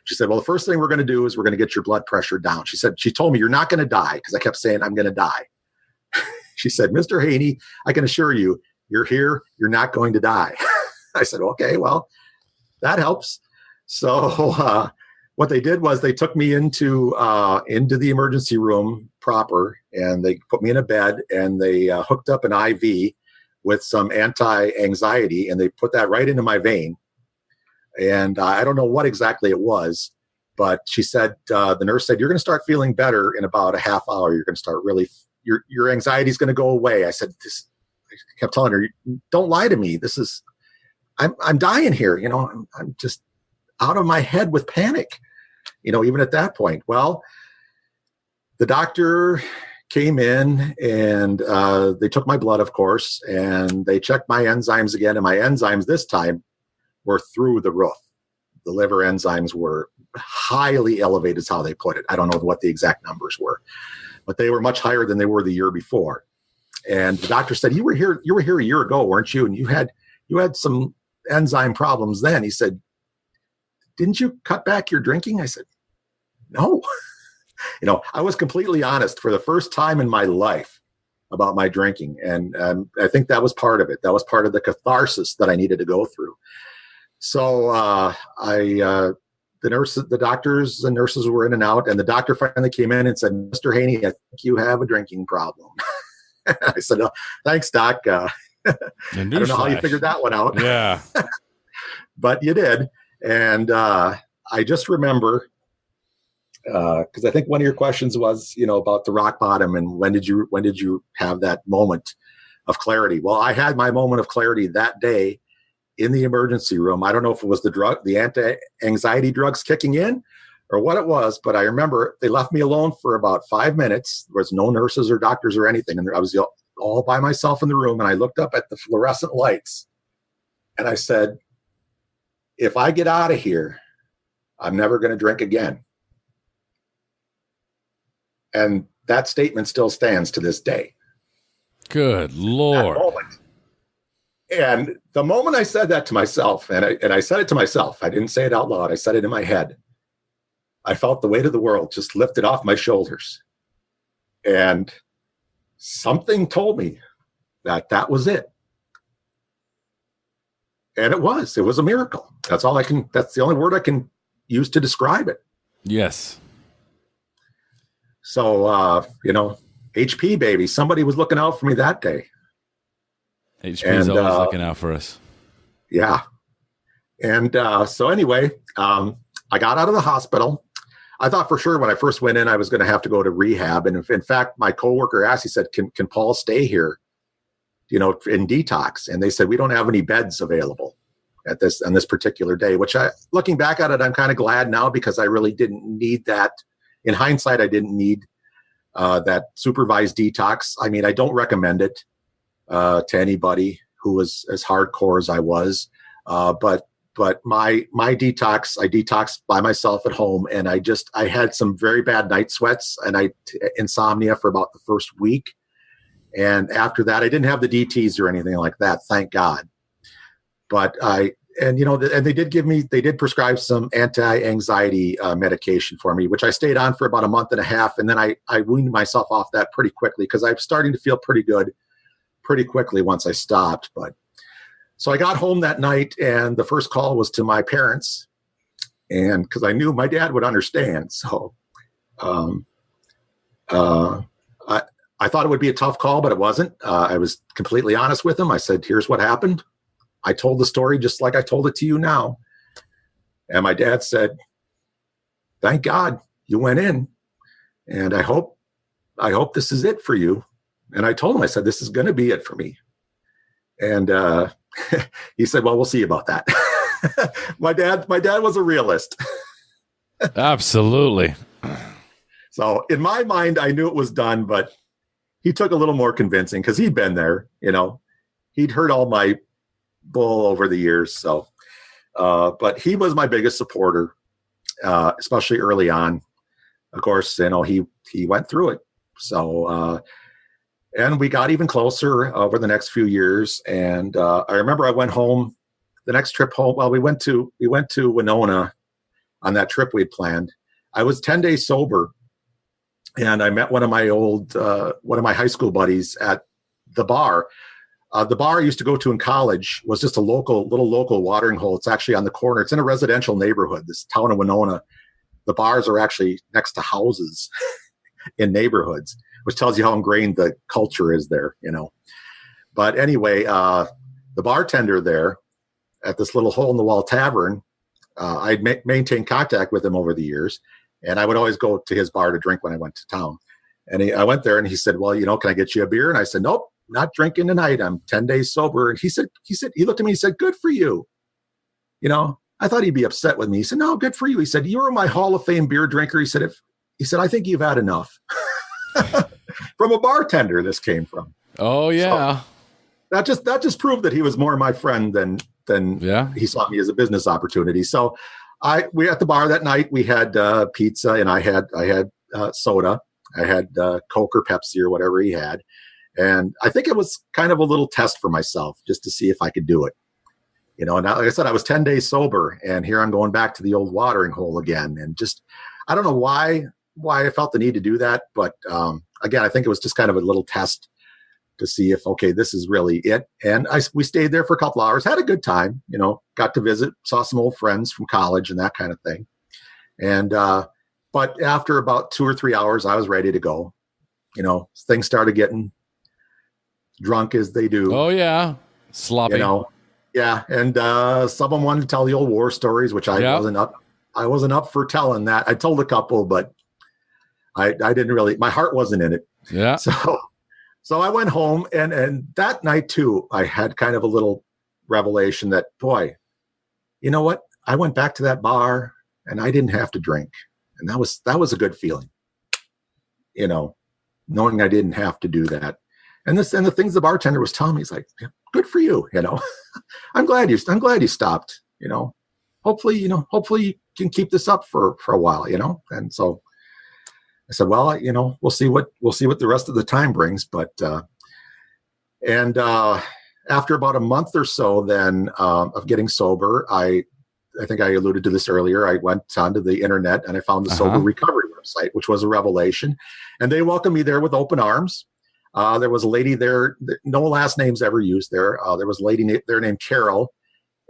She said, well, the first thing we're going to do is we're going to get your blood pressure down. She told me, you're not going to die, because I kept saying, I'm going to die. She said, Mr. Haney, I can assure you, you're here, you're not going to die. I said, okay, well, that helps. So what they did was they took me into the emergency room proper, and they put me in a bed, and they hooked up an IV with some anti-anxiety, and they put that right into my vein. And I don't know what exactly it was, but she said, the nurse said, you're going to start feeling better in about a half hour. You're going to start your anxiety is going to go away. I said, I kept telling her, don't lie to me. I'm dying here. I'm just out of my head with panic, even at that point. Well, the doctor came in, and they took my blood, of course, and they checked my enzymes again. And my enzymes this time were through the roof. The liver enzymes were highly elevated, is how they put it. I don't know what the exact numbers were, but they were much higher than they were the year before. And the doctor said, you were here a year ago, weren't you? And you had some enzyme problems then. He said, didn't you cut back your drinking? I said, no. I was completely honest for the first time in my life about my drinking. And I think that was part of it. That was part of the catharsis that I needed to go through. So the doctors and nurses were in and out, and the doctor finally came in and said, Mr. Haney, I think you have a drinking problem. I said, oh, thanks, Doc. I don't know how you figured that one out. Yeah. But you did. And I just remember, because I think one of your questions was, about the rock bottom and when did you have that moment of clarity? Well, I had my moment of clarity that day in the emergency room. I don't know if it was the anti-anxiety drugs kicking in or what it was, but I remember they left me alone for about 5 minutes. There was no nurses or doctors or anything. And I was all by myself in the room. And I looked up at the fluorescent lights and I said, if I get out of here, I'm never going to drink again. And that statement still stands to this day. Good Lord. And the moment I said that to myself, and I said it to myself, I didn't say it out loud, I said it in my head, I felt the weight of the world just lifted off my shoulders. And something told me that was it. And it was a miracle. That's the only word I can use to describe it. Yes. So, HP, baby, somebody was looking out for me that day. HP is always looking out for us. Yeah. And so anyway, I got out of the hospital. I thought for sure when I first went in, I was going to have to go to rehab. And in fact, my coworker asked, he said, can Paul stay here, in detox? And they said, we don't have any beds available on this particular day, which looking back at it, I'm kind of glad now because I really didn't need that. In hindsight, I didn't need that supervised detox. I mean, I don't recommend it to anybody who was as hardcore as I was. But my detox, I detoxed by myself at home, and I had some very bad night sweats and insomnia for about the first week. And after that, I didn't have the DTs or anything like that, thank God. But and they did prescribe some anti-anxiety medication for me, which I stayed on for about a month and a half. And then I weaned myself off that pretty quickly because I was starting to feel pretty good pretty quickly once I stopped. But so I got home that night, and the first call was to my parents, and because I knew my dad would understand. So I thought it would be a tough call, but it wasn't. I was completely honest with him. I said, here's what happened. I told the story just like I told it to you now. And my dad said, thank God you went in. And I hope this is it for you. And I told him, I said, this is going to be it for me. And he said, well, we'll see about that. My dad was a realist. Absolutely. So in my mind, I knew it was done, but he took a little more convincing because he'd been there, he'd heard all my bull over the years. So, but he was my biggest supporter, especially early on. Of course, he went through it. So, And we got even closer over the next few years. And I remember I went home the next trip home. Well, we went to Winona on that trip we'd planned. I was 10 days sober, and I met one of my high school buddies at the bar. The bar I used to go to in college was just a little local watering hole. It's actually on the corner. It's in a residential neighborhood, this town of Winona. The bars are actually next to houses in neighborhoods, which tells you how ingrained the culture is there, But anyway, the bartender there at this little hole-in-the-wall tavern, I'd maintained contact with him over the years, and I would always go to his bar to drink when I went to town. And I went there, and he said, well, can I get you a beer? And I said, nope, not drinking tonight. I'm 10 days sober. And he looked at me, he said, good for you. I thought he'd be upset with me. He said, no, good for you. He said, you're my Hall of Fame beer drinker. He said, I think you've had enough. From a bartender, this came from. Oh, yeah. So that just proved that he was more my friend than he saw me as a business opportunity. So we at the bar that night, we had pizza, and I had soda. I had Coke or Pepsi or whatever he had. And I think it was kind of a little test for myself just to see if I could do it. And like I said, I was 10 days sober, and here I'm going back to the old watering hole again. And just, I don't know why I felt the need to do that. But again, I think it was just kind of a little test to see if, okay, this is really it. And we stayed there for a couple hours, had a good time, got to visit, saw some old friends from college and that kind of thing. And, but after about 2 or 3 hours, I was ready to go. Things started getting drunk as they do. Oh yeah. Sloppy. Yeah. And someone wanted to tell the old war stories, which I wasn't up for telling that. I told a couple, but I didn't really, my heart wasn't in it. Yeah. So I went home, and that night too, I had kind of a little revelation that, boy, you know what? I went back to that bar, and I didn't have to drink. And that was a good feeling, knowing I didn't have to do that. And the things the bartender was telling me, he's like, yeah, good for you. I'm glad you stopped, hopefully you can keep this up for a while, And so I said, well, we'll see what the rest of the time brings. But, after about a month or so then, of getting sober, I think I alluded to this earlier. I went onto the internet, and I found the Sober Recovery website, which was a revelation. And they welcomed me there with open arms. There was a lady there, no last names ever used there. There was a lady there named Carol,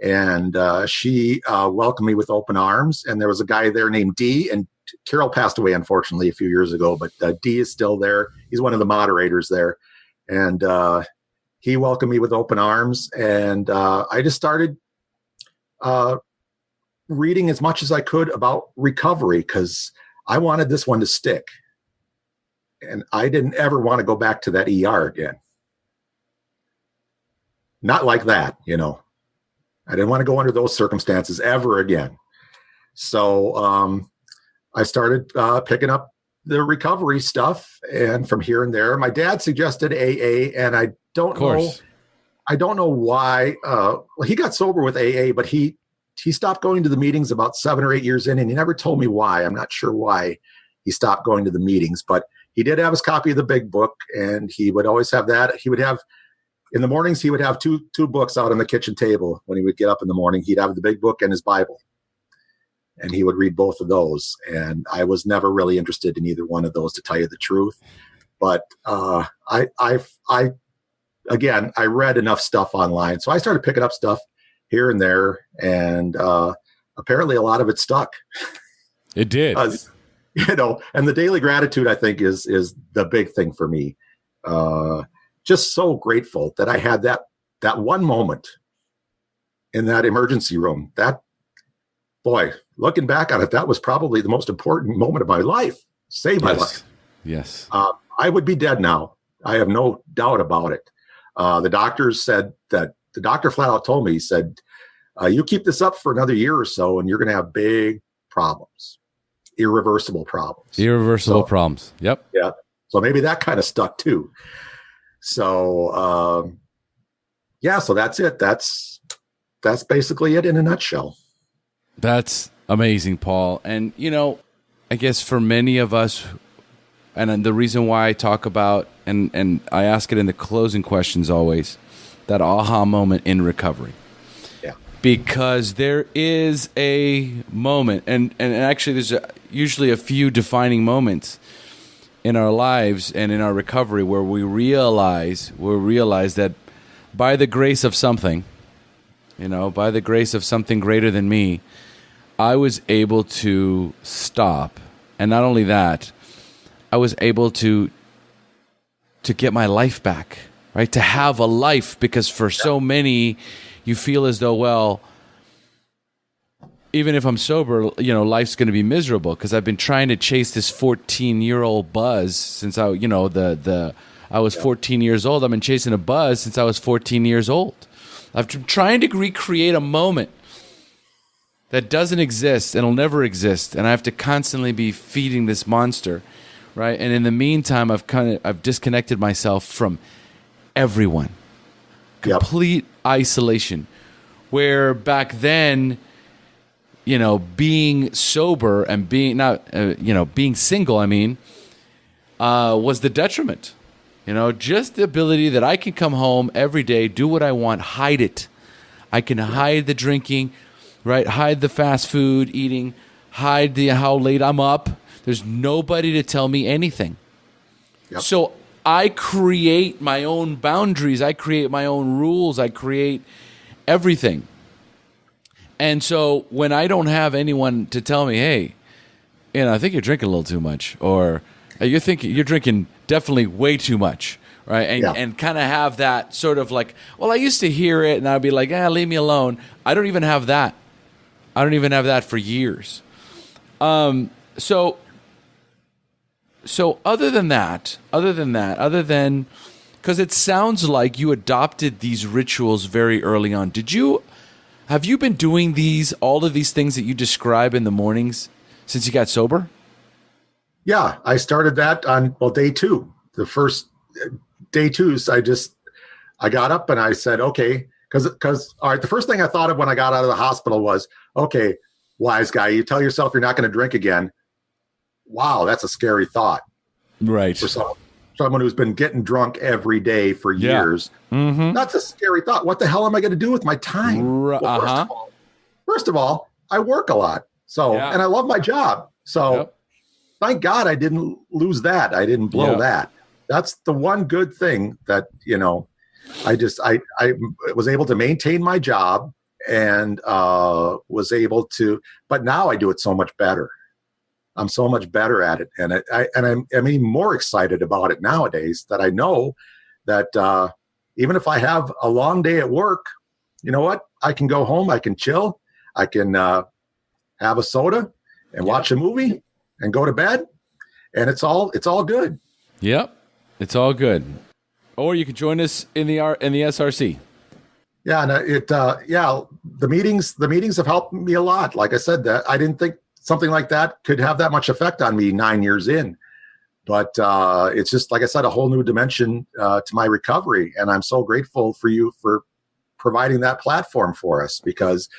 and she welcomed me with open arms. And there was a guy there named D, and Carol passed away, unfortunately, a few years ago, but D is still there. He's one of the moderators there. And he welcomed me with open arms. And I just started reading as much as I could about recovery, because I wanted this one to stick. And I didn't ever want to go back to that ER again. Not like that, I didn't want to go under those circumstances ever again. So I started picking up the recovery stuff, and from here and there, my dad suggested AA, and I don't know why. He got sober with AA, but he stopped going to the meetings about 7 or 8 years in, and he never told me why. I'm not sure why he stopped going to the meetings, but he did have his copy of the big book, and he would always have that. He would have, in the mornings, he would have two books out on the kitchen table. When he would get up in the morning, he'd have the big book and his Bible. And he would read both of those. And I was never really interested in either one of those, to tell you the truth. But I read enough stuff online. So I started picking up stuff here and there. And apparently a lot of it stuck. It did. And the daily gratitude, I think, is the big thing for me. Just so grateful that I had that one moment in that emergency room. Boy, looking back on it, that was probably the most important moment of my life. Saved my life. Yes. I would be dead now. I have no doubt about it. The doctors said that, the doctor flat out told me, he said, you keep this up for another year or so, and you're going to have big problems, irreversible problems. Problems. Yep. Yeah. So maybe that kind of stuck too. So, so that's it. That's basically it in a nutshell. That's amazing, Paul. And, I guess for many of us And then the reason why I talk about, and I ask it in the closing questions always, that aha moment in recovery. Yeah. Because there is a moment, and actually there's usually a few defining moments in our lives and in our recovery where we realize that by the grace of something, by the grace of something greater than me, I was able to stop. And not only that, I was able to get my life back, right? To have a life, because for so many, you feel as though, well, even if I'm sober, life's going to be miserable because I've been trying to chase this 14-year-old buzz since I was 14 years old. I've been chasing a buzz since I was 14 years old. I've been trying to recreate a moment that doesn't exist and will never exist, and I have to constantly be feeding this monster, right? And in the meantime, I've disconnected myself from everyone. Complete isolation. Where back then, being sober and being being single, was the detriment. Just the ability that I can come home every day, do what I want, hide it. I can hide the drinking, right? Hide the fast food eating, hide how late I'm up. There's nobody to tell me anything. Yep. So I create my own boundaries. I create my own rules. I create everything. And so when I don't have anyone to tell me, hey, I think you're drinking a little too much, or you're drinking definitely way too much, right? And kind of have that sort of like, well, I used to hear it, and I'd be like, leave me alone. I don't even have that. I don't even have that for years. So other than because it sounds like you adopted these rituals very early on. Have you been doing all of these things that you describe in the mornings since you got sober? Yeah, I started that on day 2. The first day 2, I got up and I said, okay, because all right, the first thing I thought of when I got out of the hospital was, okay, wise guy, you tell yourself you're not going to drink again. Wow, that's a scary thought, right? For someone who's been getting drunk every day for years. Mm-hmm. That's a scary thought. What the hell am I going to do with my time? Well, first of all, I work a lot, and I love my job. So thank God I didn't lose that. I didn't blow that. That's the one good thing that, I was able to maintain my job and was able to, but now I do it so much better. I'm so much better at it. And I'm even more excited about it nowadays that I know that even if I have a long day at work, you know what? I can go home, I can chill, I can have a soda and watch a movie and go to bed. And it's all good. Yep. It's all good. Or you could join us in the SRC. Yeah. And the meetings have helped me a lot. Like I said, that I didn't think something like that could have that much effect on me 9 years in. But it's just, like I said, a whole new dimension to my recovery. And I'm so grateful for you for providing that platform for us, because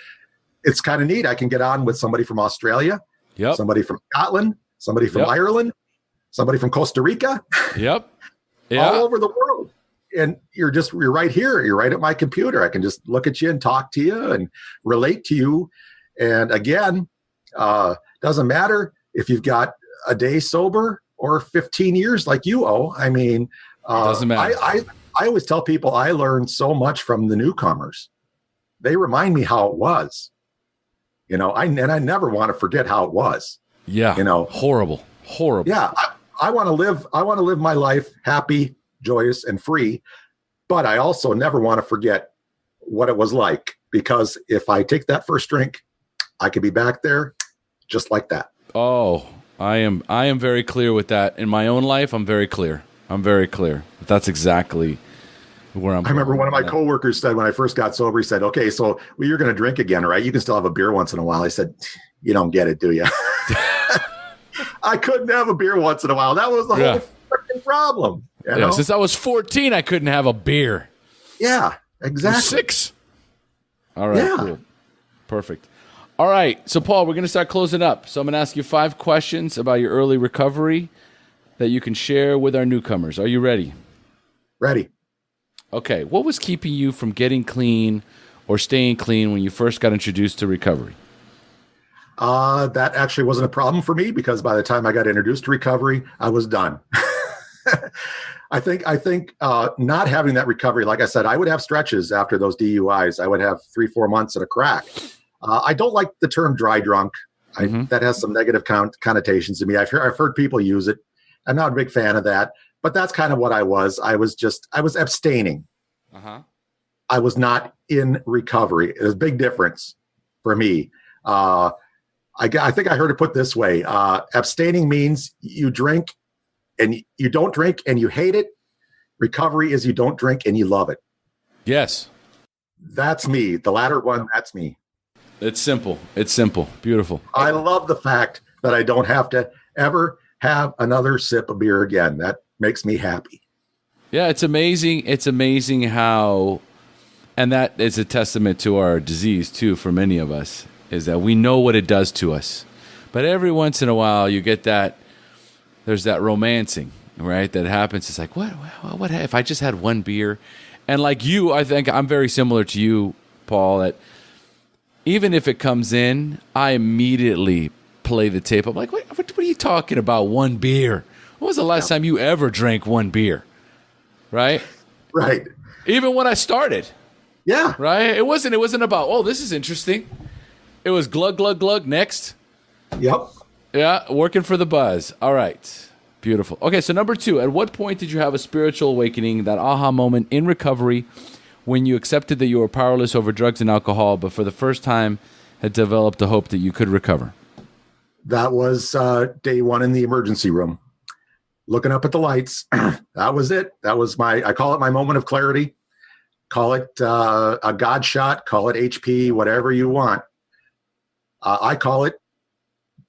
it's kind of neat. I can get on with somebody from Australia, somebody from Scotland, somebody from Ireland, somebody from Costa Rica, all over the world. And you're right here. You're right at my computer. I can just look at you and talk to you and relate to you. And again, doesn't matter if you've got a day sober or 15 years like you owe. Doesn't matter. I always tell people I learned so much from the newcomers. They remind me how it was, and I never want to forget how it was. Yeah. Horrible. Yeah. I want to live my life happy, joyous, and free. But I also never want to forget what it was like, because if I take that first drink, I could be back there just like that. Oh, I am very clear with that. In my own life, I'm very clear. But that's exactly where I'm. I remember one of my coworkers said when I first got sober, he said, okay, so you're going to drink again, right? You can still have a beer once in a while. I said, you don't get it, do you? I couldn't have a beer once in a while. That was the whole freaking problem. Since I was 14, I couldn't have a beer. Yeah, exactly. 6. All right, cool. Perfect. All right, so Paul, we're going to start closing up. So I'm going to ask you 5 questions about your early recovery. that you can share with our newcomers. Are you ready? Ready. Okay. What was keeping you from getting clean or staying clean when you first got introduced to recovery? That actually wasn't a problem for me because by the time I got introduced to recovery, I was done. I think not having that recovery, like I said, I would have stretches after those DUIs. I would have 3-4 months at a crack. I don't like the term dry drunk. That has some negative connotations to me. I've heard people use it. I'm not a big fan of that, but that's kind of what I was. I was abstaining. I was not in recovery. There's a big difference for me. I think I heard it put this way. Abstaining means you drink and you don't drink and you hate it. Recovery is you don't drink and you love it. Yes. That's me. The latter one, that's me. It's simple. It's simple. Beautiful. I love the fact that I don't have to ever have another sip of beer again. That makes me happy. Yeah, it's amazing. It's amazing how, and that is a testament to our disease too, for many of us, is that we know what it does to us. But every once in a while you get that, there's that romancing, right? That happens. It's like, what if I just had one beer? And like you, I think I'm very similar to you, Paul, that even if it comes in, I immediately play the tape. I'm like, what are you talking about? One beer? When was the last time you ever drank one beer? Right? Right. Even when I started. Yeah. Right? It wasn't about, oh, this is interesting. It was glug, glug, glug, next. Yep. Yeah, working for the buzz. All right. Beautiful. Okay, so number 2, at what point did you have a spiritual awakening, that aha moment in recovery when you accepted that you were powerless over drugs and alcohol, but for the first time had developed a hope that you could recover? That was day one in the emergency room. Looking up at the lights. That was it. That was I call it my moment of clarity. Call it a God shot. Call it HP, whatever you want. I call it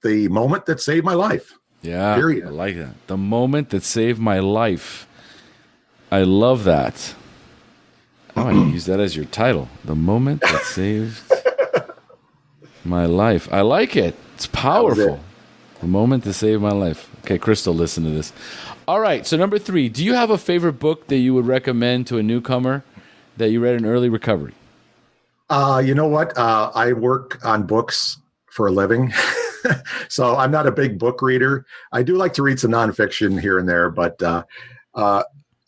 the moment that saved my life. Yeah, period. I like that. The moment that saved my life. I love that. I might use that as your title. The moment that saved my life. I like it. It's powerful. The moment that saved my life. Okay, Crystal, listen to this. All right, so number 3, do you have a favorite book that you would recommend to a newcomer that you read in early recovery? You know what? I work on books for a living. So I'm not a big book reader. I do like to read some nonfiction here and there, but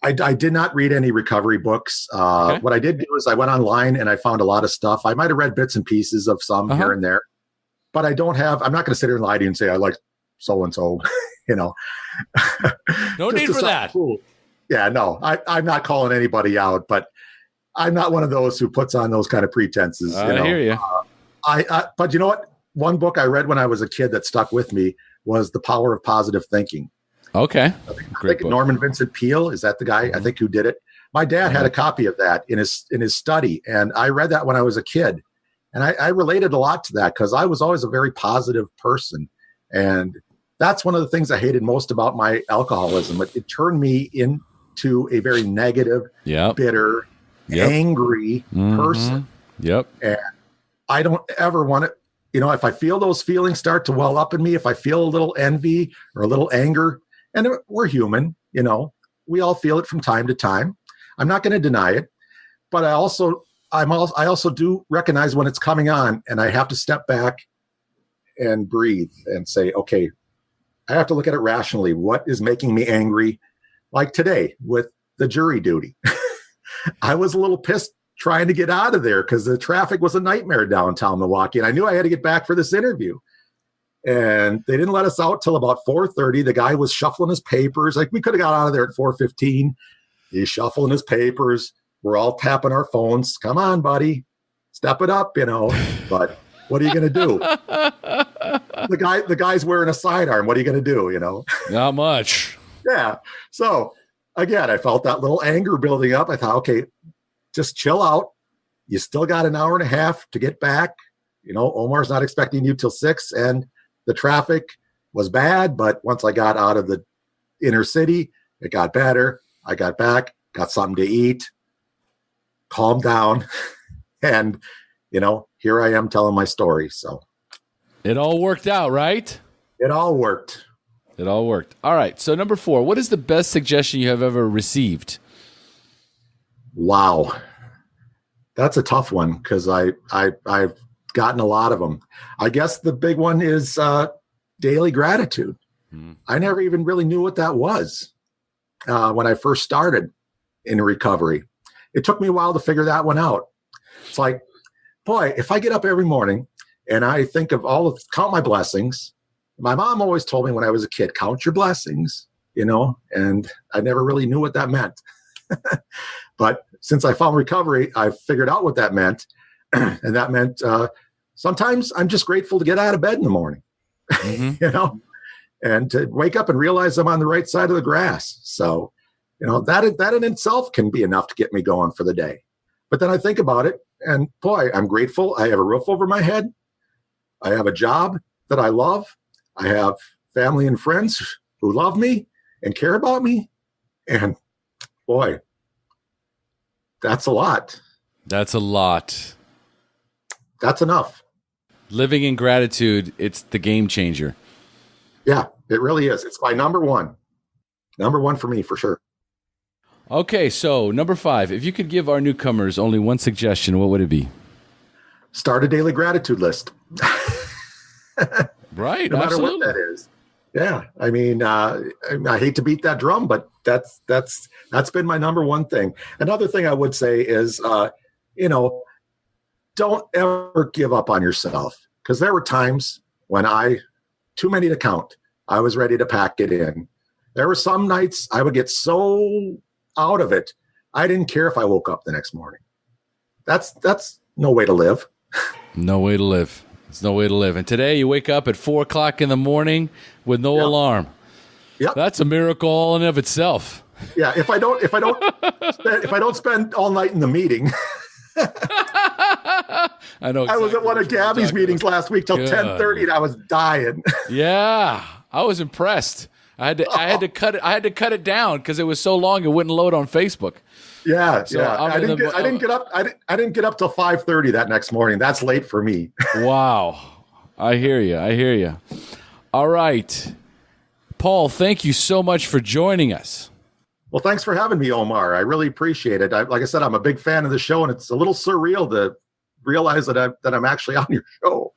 I did not read any recovery books. Okay. What I did do is I went online and I found a lot of stuff. I might have read bits and pieces of some here and there, but I'm not going to sit here and lie to you and say I like so-and-so, you know. No need for that. Cool. Yeah, no, I'm not calling anybody out, but I'm not one of those who puts on those kind of pretenses. I hear you. But you know what? One book I read when I was a kid that stuck with me was The Power of Positive Thinking. Okay. I think Norman Vincent Peale, is that the guy? I think who did it. My dad had a copy of that in his study, and I read that when I was a kid. And I related a lot to that because I was always a very positive person. And that's one of the things I hated most about my alcoholism. It turned me into a very negative, bitter, angry person. Yep. And I don't ever want to, if I feel those feelings start to well up in me, if I feel a little envy or a little anger, and we're human, we all feel it from time to time. I'm not going to deny it, but I also do recognize when it's coming on, and I have to step back and breathe and say, okay, I have to look at it rationally. What is making me angry? Like today with the jury duty, I was a little pissed trying to get out of there because the traffic was a nightmare downtown Milwaukee, and I knew I had to get back for this interview. And they didn't let us out till about 4:30. The guy was shuffling his papers. Like, we could have got out of there at 4:15. He's shuffling his papers. We're all tapping our phones. Come on, buddy. Step it up, But what are you going to do? The guy's wearing a sidearm. What are you going to do, Not much. Yeah. So, again, I felt that little anger building up. I thought, okay, just chill out. You still got an hour and a half to get back. Omar's not expecting you till 6, and the traffic was bad. But once I got out of the inner city, it got better. I got back, got something to eat, calmed down, and, here I am telling my story. So it all worked out, right? It all worked. It all worked. All right. So number 4, what is the best suggestion you have ever received? Wow. That's a tough one because I've gotten a lot of them. I guess the big one is daily gratitude. I never even really knew what that was when I first started in recovery. It took me a while to figure that one out. It's like, boy, if I get up every morning and I think of count my blessings. My mom always told me when I was a kid, count your blessings, and I never really knew what that meant. But since I found recovery, I figured out what that meant. And that meant sometimes I'm just grateful to get out of bed in the morning, and to wake up and realize I'm on the right side of the grass. So, that in itself can be enough to get me going for the day. But then I think about it and boy, I'm grateful. I have a roof over my head. I have a job that I love. I have family and friends who love me and care about me. And boy, that's a lot. That's a lot. That's enough. Living in gratitude, it's the game changer. Yeah, it really is. It's my number one. Number one for me, for sure. Okay, so number 5, if you could give our newcomers only one suggestion, what would it be? Start a daily gratitude list. Right, no matter absolutely. what that is. Yeah, I mean, I hate to beat that drum, but that's been my number one thing. Another thing I would say is, don't ever give up on yourself, because there were times when too many to count, I was ready to pack it in. There were some nights I would get so out of it, I didn't care if I woke up the next morning. That's no way to live. No way to live. It's no way to live. And today you wake up at 4 o'clock in the morning with no alarm. Yep. That's a miracle all in of itself. Yeah. If I don't spend all night in the meeting. I know. Exactly. I was at one of Gabby's meetings last week till 10:30 and I was dying. Yeah. I was impressed. I had to cut it down because it was so long it wouldn't load on Facebook. Yeah, So yeah. I didn't get up till 5:30 that next morning. That's late for me. Wow. I hear you. All right. Paul, thank you so much for joining us. Well, thanks for having me, Omar. I really appreciate it. Like I said, I'm a big fan of the show, and it's a little surreal to realize that I'm actually on your show.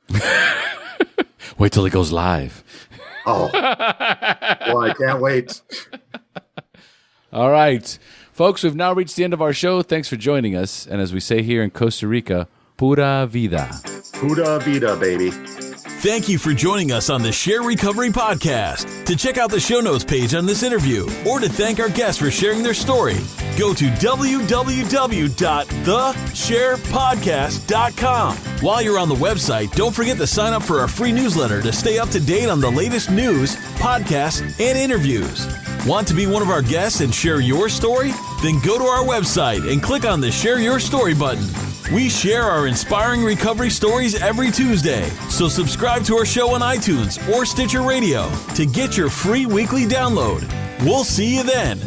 Wait till it goes live. Oh, well, I can't wait. All right. Folks, we've now reached the end of our show. Thanks for joining us. And as we say here in Costa Rica, pura vida. Pura vida, baby. Thank you for joining us on the SHAIR Recovery Podcast. To check out the show notes page on this interview or to thank our guests for sharing their story, go to www.theshairpodcast.com. While you're on the website, don't forget to sign up for our free newsletter to stay up to date on the latest news, podcasts, and interviews. Want to be one of our guests and share your story? Then go to our website and click on the Share Your Story button. We share our inspiring recovery stories every Tuesday, so subscribe to our show on iTunes or Stitcher Radio to get your free weekly download. We'll see you then.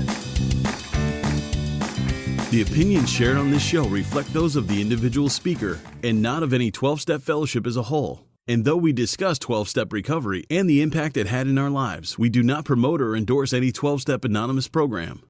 The opinions shared on this show reflect those of the individual speaker and not of any 12-Step Fellowship as a whole. And though we discuss 12-Step Recovery and the impact it had in our lives, we do not promote or endorse any 12-Step Anonymous program.